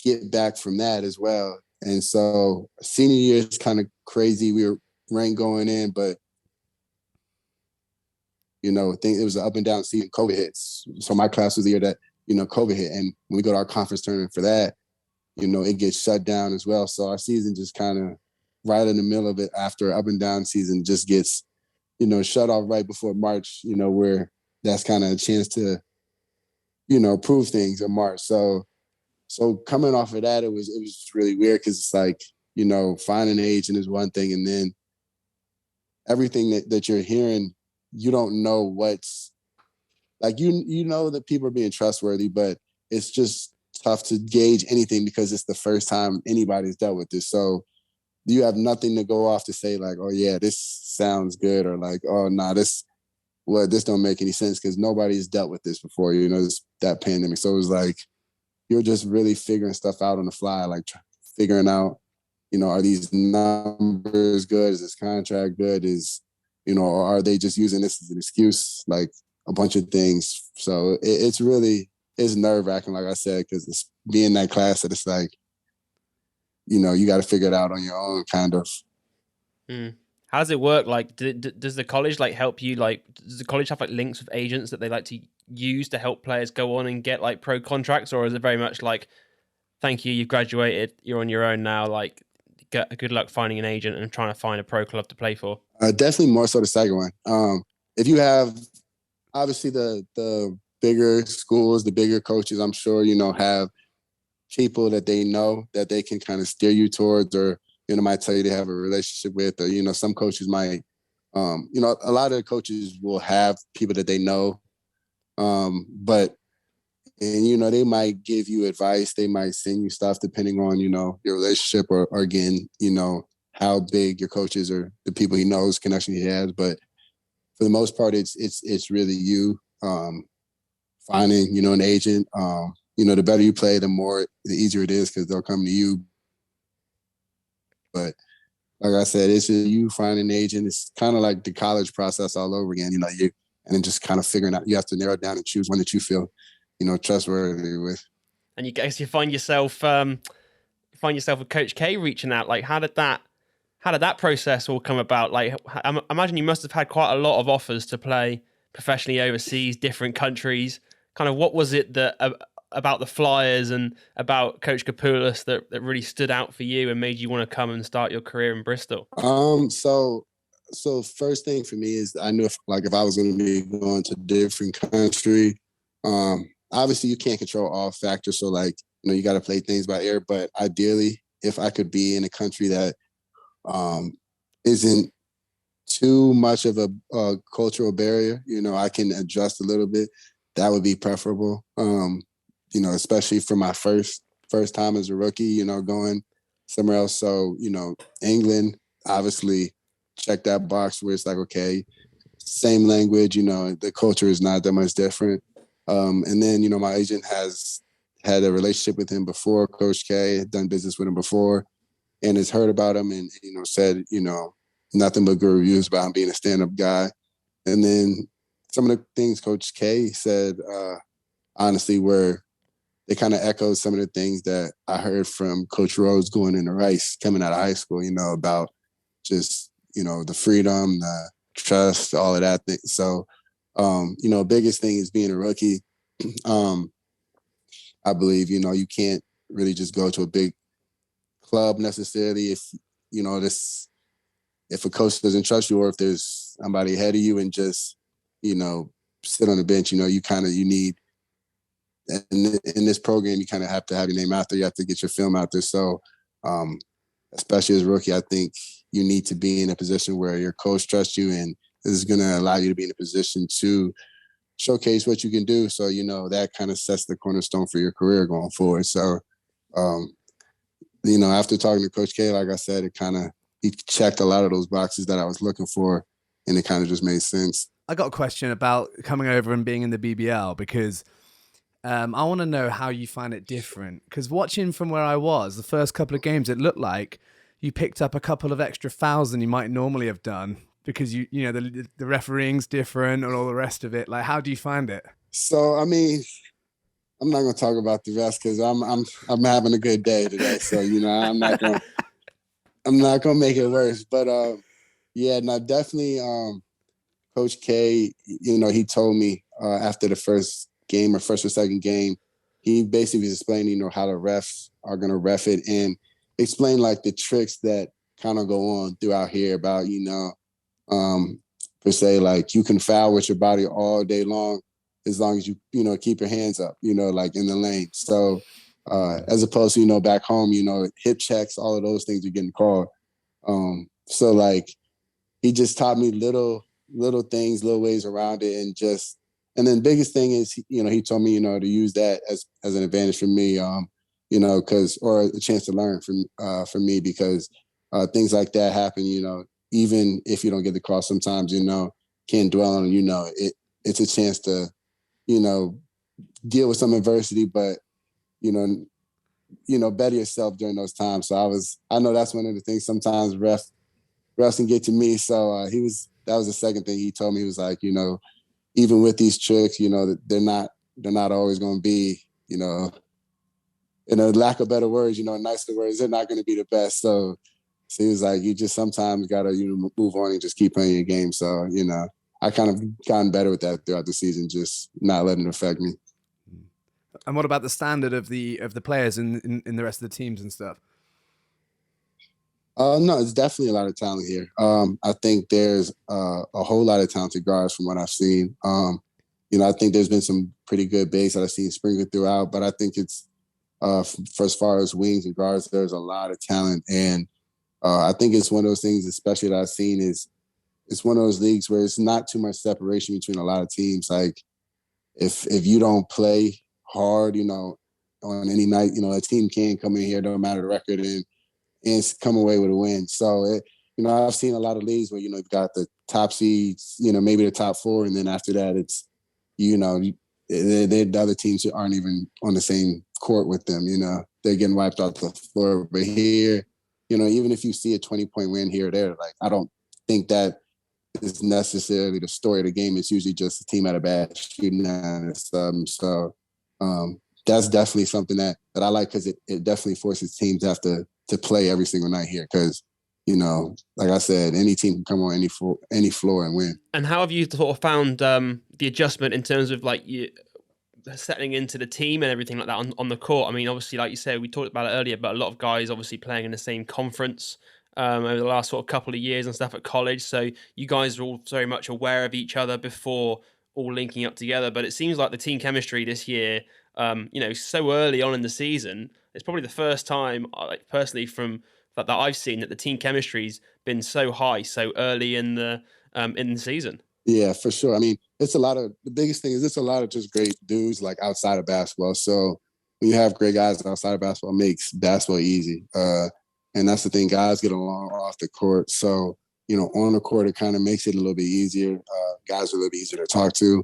get back from that as well. And so senior year is kind of crazy. We were ranked going in, but I think it was an up and down season. COVID hits. So my class was the year that, COVID hit. And when we go to our conference tournament for that, it gets shut down as well. So our season just kind of right in the middle of it after up and down season just gets, shut off right before March, where that's kind of a chance to, prove things in March. So coming off of that, it was just really weird because it's like, finding an agent is one thing. And then everything that you're hearing, you don't know what's like, you know that people are being trustworthy, but it's just tough to gauge anything because it's the first time anybody's dealt with this. So you have nothing to go off to say like, oh yeah, this sounds good. Or like, oh no, this don't make any sense because nobody's dealt with this before, that pandemic. So it was like, you're just really figuring stuff out on the fly, like figuring out, are these numbers good? Is this contract good? Or are they just using this as an excuse? Like a bunch of things. So it's nerve-wracking, like I said, because it's being that class that it's like, you got to figure it out on your own, kind of. How does it work? Like, does the college help you? Like, does the college have links with agents that they like to use to help players go on and get pro contracts, or is it very much like, thank you, you've graduated, you're on your own now, like, good luck finding an agent and trying to find a pro club to play for? Definitely more so the second one. If you have, obviously, the bigger schools, the bigger coaches, I'm sure, have people that they know that they can kind of steer you towards, or, might tell you they have a relationship with, or, some coaches might, a lot of the coaches will have people that they know. But And, they might give you advice. They might send you stuff depending on, your relationship or again, how big your coach is or the people he knows, connection he has. But for the most part, it's really you finding, an agent. The better you play, the easier it is because they'll come to you. But like I said, it's just you finding an agent. It's kind of like the college process all over again. And then just kind of figuring out. You have to narrow it down and choose one that you feel, trustworthy with. And you find yourself with Coach K reaching out. Like, how did that process all come about? Like, I imagine you must have had quite a lot of offers to play professionally overseas, different countries. Kind of, what was it that about the Flyers and about Coach Kapoulas that really stood out for you and made you want to come and start your career in Bristol? So first thing for me is I knew if I was going to be going to a different country, obviously you can't control all factors. So you got to play things by ear. But ideally, if I could be in a country that isn't too much of a cultural barrier, I can adjust a little bit. That would be preferable. Especially for my first time as a rookie, going somewhere else. So, England, obviously check that box where it's like, okay, same language, the culture is not that much different. And then, my agent has had a relationship with him before, Coach K, had done business with him before and has heard about him and said, nothing but good reviews about him being a stand-up guy. And then some of the things Coach K said, honestly, were they kind of echoed some of the things that I heard from Coach Rhoades going into Rice, coming out of high school, about just, the freedom, the trust, all of that thing. So, biggest thing is being a rookie. I believe, you can't really just go to a big club necessarily if, if a coach doesn't trust you or if there's somebody ahead of you and just, sit on the bench, you need, in this program, you kind of have to have your name out there. You have to get your film out there. So, especially as a rookie, I think you need to be in a position where your coach trusts you and this is going to allow you to be in a position to showcase what you can do. So, that kind of sets the cornerstone for your career going forward. So, after talking to Coach K, like I said, he checked a lot of those boxes that I was looking for and it kind of just made sense. I got a question about coming over and being in the BBL because I want to know how you find it different. Because watching from where I was, the first couple of games, it looked like you picked up a couple of extra fouls than you might normally have done because the refereeing's different and all the rest of it. Like, how do you find it? So, I mean, I'm not going to talk about the rest because I'm having a good day today. So, I'm not going to make it worse. But definitely. Coach K, he told me after the first game or first or second game, he basically was explaining, how the refs are going to ref it and explain like the tricks that kind of go on throughout here about, per se, like you can foul with your body all day long as long as you, keep your hands up, like in the lane. So as opposed to, back home, hip checks, all of those things are getting called. So like he just taught me little things, little ways around it. And then biggest thing is, he told me, to use that as an advantage for me, or a chance to learn for me because things like that happen, even if you don't get the call sometimes, can't dwell on it. It's a chance to, deal with some adversity, but, better yourself during those times. So I know that's one of the things sometimes refs can get to me. So that was the second thing he told me. He was like, even with these tricks, they're not always going to be, in a lack of better words, nicer words, they're not going to be the best. So he was like, you just sometimes got to move on and just keep playing your game. So, I kind of gotten better with that throughout the season, just not letting it affect me. And what about the standard of the players in the rest of the teams and stuff? No, it's definitely a lot of talent here. I think there's a whole lot of talented guards from what I've seen. I think there's been some pretty good bigs that I've seen sprinkled throughout, but I think it's for as far as wings and guards, there's a lot of talent. And I think it's one of those things, especially that I've seen, is it's one of those leagues where it's not too much separation between a lot of teams. Like if you don't play hard, on any night. A team can come in here, no matter the record, and come away with a win. So, I've seen a lot of leagues where, you've got the top seeds, maybe the top four. And then after that, it's, the other teams aren't even on the same court with them. They're getting wiped off the floor. But here, even if you see a 20-point win here or there, like, I don't think that is necessarily the story of the game. It's usually just a team at a bad shooting and stuff. So that's definitely something that I like, because it definitely forces teams to have to play every single night here, because like I said, any team can come on any floor and win. And how have you sort of found the adjustment in terms of like you settling into the team and everything like that on the court? I mean, obviously, like you said, we talked about it earlier, but a lot of guys obviously playing in the same conference over the last sort of couple of years and stuff at college. So you guys are all very much aware of each other before all linking up together. But it seems like the team chemistry this year, so early on in the season, it's probably the first time, like personally, from that I've seen, that the team chemistry's been so high so early in the season. Yeah, for sure. I mean, the biggest thing is it's a lot of just great dudes like outside of basketball. So when you have great guys outside of basketball, it makes basketball easy. And that's the thing, guys get along off the court. So, on the court, it kind of makes it a little bit easier. Guys are a little bit easier to talk to.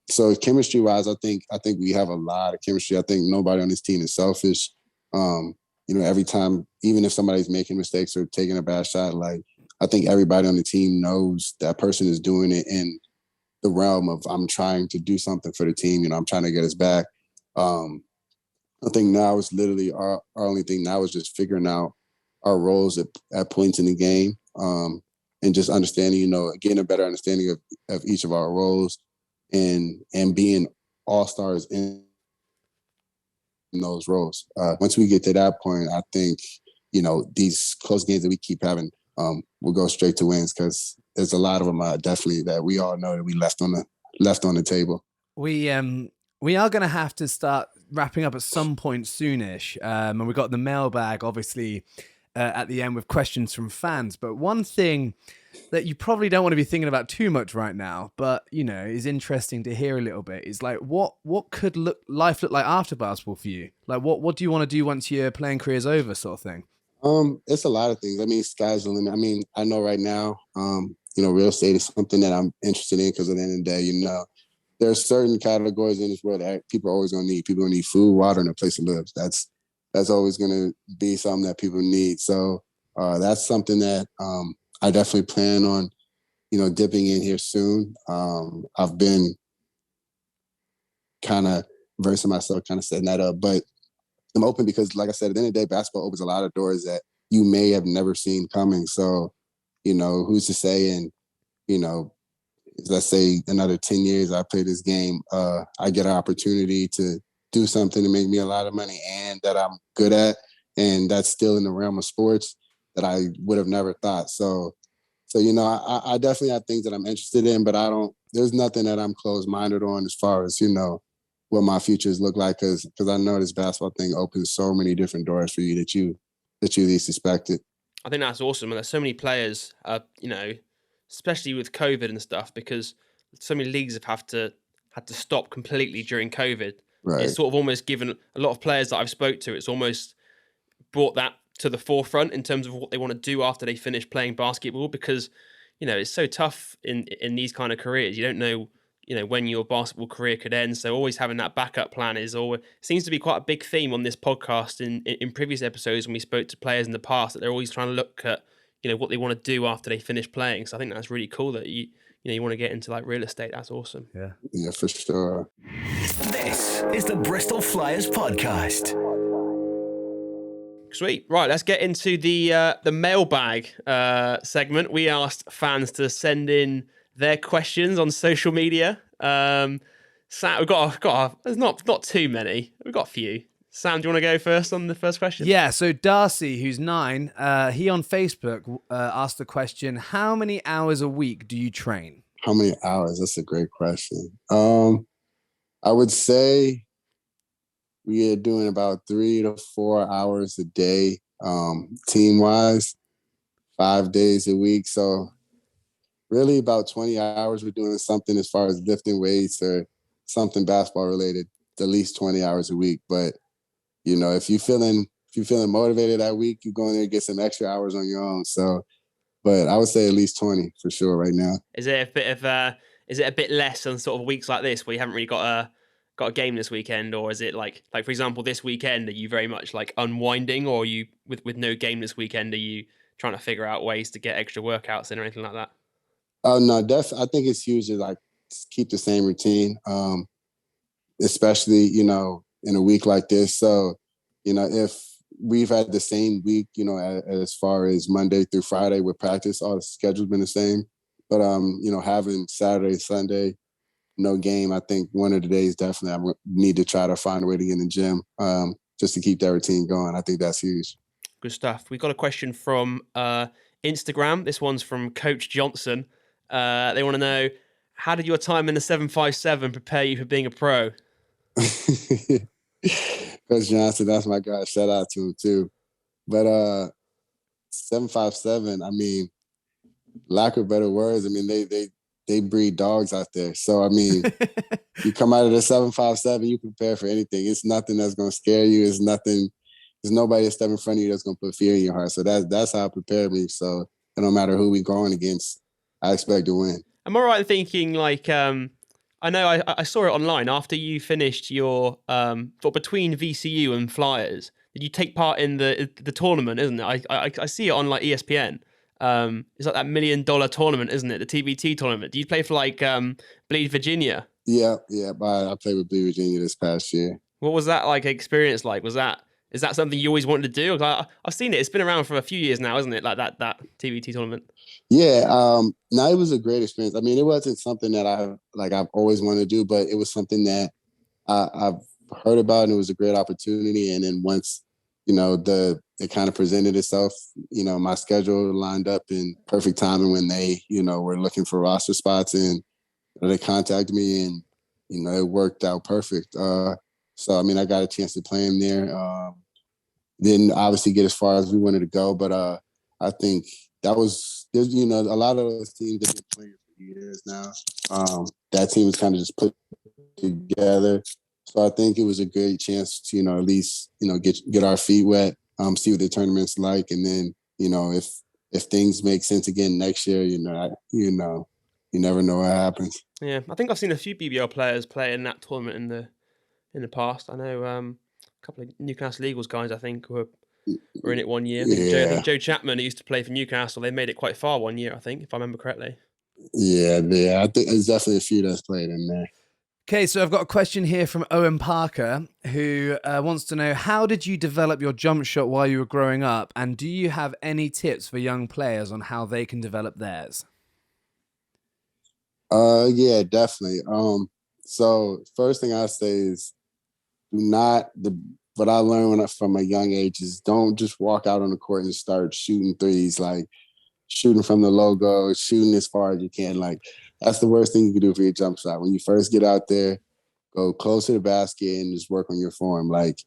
So chemistry wise, I think we have a lot of chemistry. I think nobody on this team is selfish. Every time, even if somebody's making mistakes or taking a bad shot, like, I think everybody on the team knows that person is doing it in the realm of, I'm trying to do something for the team. I'm trying to get us back. I think now it's literally our only thing now is just figuring out our roles at points in the game, and just understanding, getting a better understanding of each of our roles, and being all-stars in those roles. Once we get to that point, I think, these close games that we keep having, we'll go straight to wins, because there's a lot of them definitely that we all know that we left on the table. We are going to have to start wrapping up at some point soonish, and we've got the mailbag obviously at the end with questions from fans. But one thing that you probably don't want to be thinking about too much right now, but is interesting to hear a little bit, is like what could life look like after basketball for you? Like what do you want to do once your playing career's over, sort of thing? It's a lot of things. I mean, sky's the limit. I mean, I know right now, real estate is something that I'm interested in, because at the end of the day, there are certain categories in this world that people are always going to need. People need food, water, and a place to live. That's always going to be something that people need. So that's something that I definitely plan on, dipping in here soon. I've been kind of versing myself, kind of setting that up. But I'm open because, like I said, at the end of the day, basketball opens a lot of doors that you may have never seen coming. So, who's to say, and, let's say another 10 years I play this game, I get an opportunity to do something to make me a lot of money and that I'm good at, and that's still in the realm of sports that I would have never thought. So I definitely have things that I'm interested in, but there's nothing that I'm closed-minded on as far as, what my futures look like, because I know this basketball thing opens so many different doors for you that you least expected. I think that's awesome. And there's so many players, especially with COVID and stuff, because so many leagues have had to stop completely during COVID. Right. It's sort of almost given a lot of players that I've spoke to, it's almost brought that to the forefront in terms of what they want to do after they finish playing basketball, because, it's so tough in these kind of careers. You don't know, when your basketball career could end. So always having that backup plan seems to be quite a big theme on this podcast in previous episodes when we spoke to players in the past, that they're always trying to look at, what they want to do after they finish playing. So I think that's really cool that you want to get into like real estate. That's awesome. Yeah, for sure. This is the Bristol Flyers Podcast. Sweet. Right, let's get into the mailbag segment. We asked fans to send in their questions on social media. Sam, we've got there's not too many. We've got a few. Sam, do you want to go first on the first question? Yeah, so Darcy, who's 9, he on Facebook asked the question, how many hours a week do you train? How many hours? That's a great question. I would say we are doing about 3 to 4 hours a day, team-wise, 5 days a week. So really about 20 hours we're doing something as far as lifting weights or something basketball related. at least 20 hours a week. But, if you're feeling motivated that week, you go in there and get some extra hours on your own. So, but I would say at least 20 for sure right now. Is it a bit less on sort of weeks like this where you haven't really got a game this weekend, or is it like for example this weekend, are you very much like unwinding, or are you with no game this weekend, are you trying to figure out ways to get extra workouts in or anything like that? Oh no, I think it's huge to like keep the same routine, especially in a week like this. So if we've had the same week, as far as Monday through Friday with practice, all the schedule's been the same. But having Saturday, Sunday, no game, I think one of the days definitely I need to try to find a way to get in the gym just to keep that routine going. I think that's huge. Good stuff. We've got a question from Instagram. This one's from Coach Johnson. They want to know, how did your time in the 757 prepare you for being a pro? Coach Johnson, that's my guy. Shout out to him too. But 757, I mean, lack of better words, I mean, they breed dogs out there. So, I mean, you come out of the 757, you prepare for anything. It's nothing that's going to scare you. There's nobody that's stepping in front of you that's going to put fear in your heart. So that's how I prepare me. So no matter who we're going against, I expect to win. Am I right in thinking I know I saw it online after you finished your between VCU and Flyers, did you take part in the tournament, isn't it? I see it on like ESPN. It's like that $1 million tournament, isn't it? The TBT tournament. Do you play for Bleed Virginia? Yeah. I played with Bleed Virginia this past year. What was that experience like? Is that something you always wanted to do? I've seen it. It's been around for a few years now, isn't it? Like that TBT tournament. Yeah. No, it was a great experience. I mean, it wasn't something that I've always wanted to do, but it was something that I've heard about, and it was a great opportunity. And then once, it kind of presented itself, my schedule lined up in perfect timing when they, were looking for roster spots, and they contacted me, and, it worked out perfect. So, I mean, I got a chance to play him there. Didn't obviously get as far as we wanted to go, but I think that was, a lot of those teams that have been playing for years now. That team was kind of just put together. So I think it was a great chance to, at least, get our feet wet, see what the tournament's like. And then, if things make sense again next year, you never know what happens. Yeah, I think I've seen a few BBL players play in that tournament in the past. I know a couple of Newcastle Eagles guys, I think, were in it one year. I think Joe Chapman, who used to play for Newcastle, they made it quite far one year, I think, if I remember correctly. Yeah. I think there's definitely a few that's played in there. Okay, so I've got a question here from Owen Parker, who wants to know, how did you develop your jump shot while you were growing up? And do you have any tips for young players on how they can develop theirs? Yeah, definitely. So first thing I say is what I learned from a young age is don't just walk out on the court and start shooting threes, like shooting from the logo, shooting as far as you can. Like, that's the worst thing you can do for your jump shot. When you first get out there, go close to the basket and just work on your form. Like,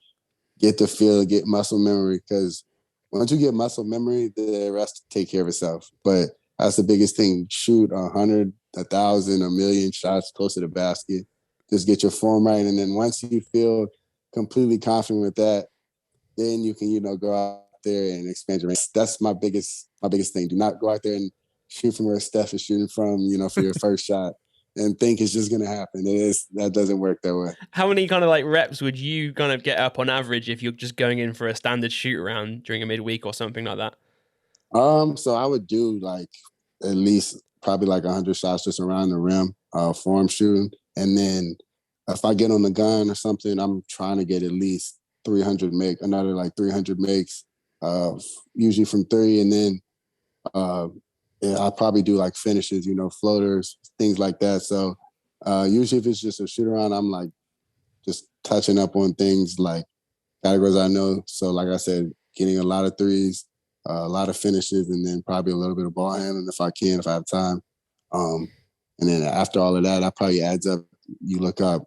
get the feel, get muscle memory, because once you get muscle memory, the rest take care of itself. But that's the biggest thing. Shoot 100, 1,000, 1,000,000 shots close to the basket. Just get your form right. And then once you feel completely confident with that, then you can, go out there and expand your range. That's my biggest thing. Do not go out there and shoot from where Steph is shooting from, for your first shot and think it's just going to happen. That doesn't work that way. How many kind of reps would you kind of get up on average if you're just going in for a standard shoot around during a midweek or something like that? So I would do at least probably 100 shots just around the rim, form shooting. And then if I get on the gun or something, I'm trying to get at least 300 makes, usually from three. And then I probably do finishes, floaters, things like that. So usually if it's just a shoot around, I'm just touching up on things like categories I know. So like I said, getting a lot of threes, a lot of finishes, and then probably a little bit of ball handling if I have time. And then after all of that probably adds up. You look up.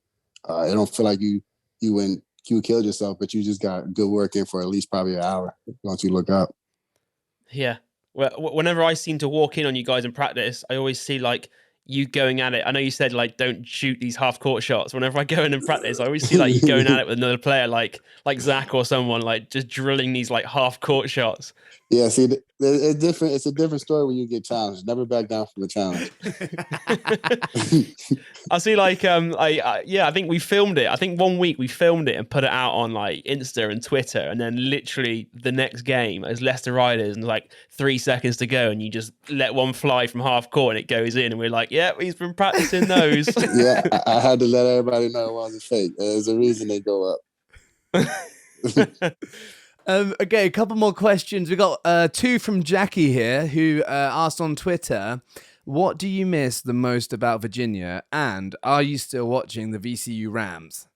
It don't feel like you killed yourself, but you just got good work in for at least probably an hour once you look up. Yeah. Well, whenever I seem to walk in on you guys in practice, I always see you going at it. I know you said like don't shoot these half court shots. Whenever I go in and practice, I always see like you going at it with another player, like Zach or someone, like just drilling these like half court shots. Yeah, see, it's different. It's a different story when you get challenged. Never back down from a challenge. I see, like, I think we filmed it. I think 1 week we filmed it and put it out on like Insta and Twitter, and then literally the next game as Leicester Riders, and like 3 seconds to go, and you just let one fly from half court and it goes in, and we're like, yeah, he's been practicing those. Yeah, I had to let everybody know it wasn't fake. There's a reason they go up. Okay, a couple more questions. We got 2 from Jackie here, who asked on Twitter, what do you miss the most about Virginia, and are you still watching the VCU Rams?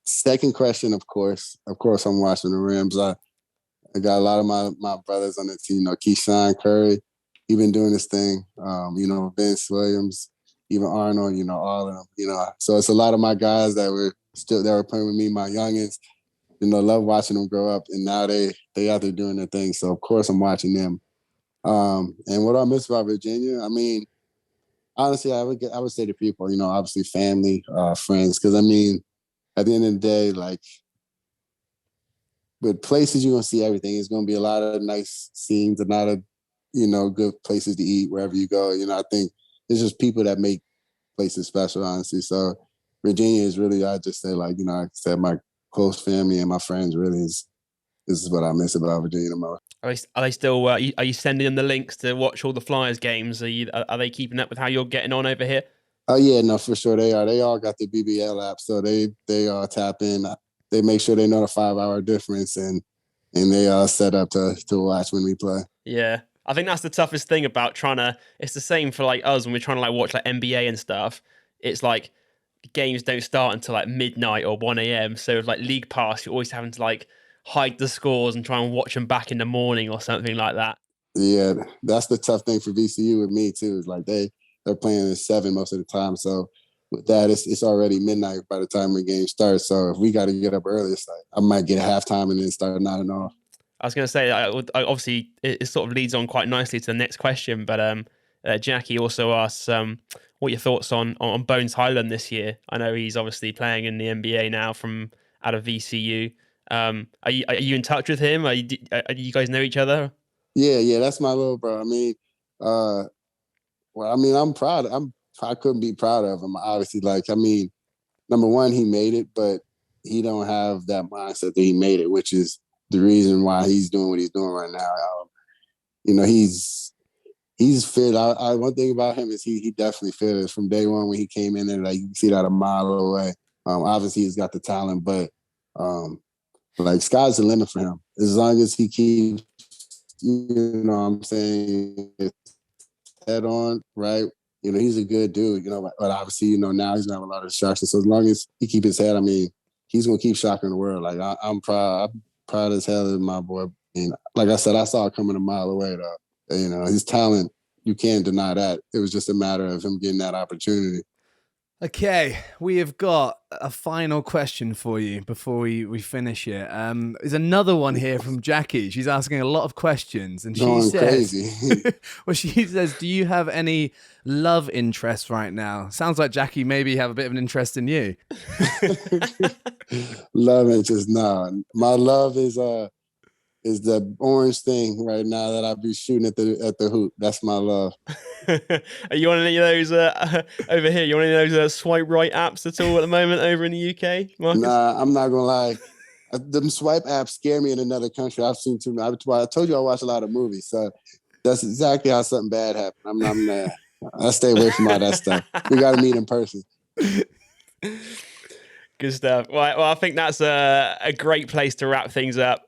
Second question, of course. Of course, I'm watching the Rams. I got a lot of my brothers on the team. Keyshawn Curry, he been doing this thing. Vince Williams, even Arnold. All of them. So it's a lot of my guys that were playing with me, my youngins. Love watching them grow up, and now they out there doing their thing. So of course I'm watching them. And what I miss about Virginia, I mean, honestly, I would say to people, obviously family, friends, because I mean, at the end of the day, like, with places you're gonna see everything. It's gonna be a lot of nice scenes, a lot of good places to eat wherever you go. I think it's just people that make places special, honestly. So Virginia is really, I just say, like, like I said, my close family and my friends really this is what I miss about Virginia the most. Are they still? Are you sending them the links to watch all the Flyers games? Are they keeping up with how you're getting on over here? Oh yeah, no, for sure they are. They all got the BBL app, so they all tap in. They make sure they know the 5-hour difference, and they are set up to watch when we play. Yeah, I think that's the toughest thing about trying to. It's the same for like us when we're trying to like watch like NBA and stuff. It's like games don't start until like midnight or 1 a.m. So like League Pass, you're always having to like hide the scores and try and watch them back in the morning or something like that. Yeah, that's the tough thing for VCU with me too. Is like they're playing at 7 most of the time. So with that, it's already midnight by the time the game starts. So if we got to get up early, it's like I might get halftime and then start nodding off. I was going to say, obviously, it sort of leads on quite nicely to the next question. But Jackie also asks, what are your thoughts on Bones Highland this year? I know he's obviously playing in the NBA now from out of VCU. Are you in touch with him? Do you guys know each other? Yeah, that's my little bro. I mean, I'm proud. I couldn't be proud of him. Obviously, like, I mean, number one, he made it, but he don't have that mindset that he made it, which is the reason why he's doing what he's doing right now. He's fit. One thing about him is he definitely fit us from day one when he came in there. Like, you can see that a mile away. Obviously, he's got the talent, but like, sky's the limit for him. As long as he keeps, what I'm saying, his head on, right? He's a good dude, but obviously, now he's gonna have a lot of distractions. So as long as he keeps his head, I mean, he's gonna keep shocking the world. Like, I'm proud as hell of my boy. And like I said, I saw it coming a mile away though. His talent, you can't deny that. It was just a matter of him getting that opportunity. Okay, we have got a final question for you before we finish it. There's another one here from Jackie. She's asking a lot of questions, and she says, crazy. well, she says, do you have any love interests right now? Sounds like Jackie maybe have a bit of an interest in you. Love interest, no. My love is the orange thing right now that I be shooting at the hoop. That's my love. Are you on any of those over here? You on any of those swipe right apps at all at the moment over in the UK, Marcus? Nah, I'm not gonna lie. Them swipe apps scare me in another country. I've seen too many. I told you I watch a lot of movies, so that's exactly how something bad happened. I stay away from all that stuff. We got to meet in person. Good stuff. Well, I think that's a great place to wrap things up.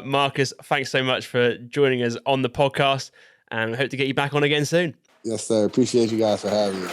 Marcus, thanks so much for joining us on the podcast, and I hope to get you back on again soon. Yes, sir. Appreciate you guys for having me.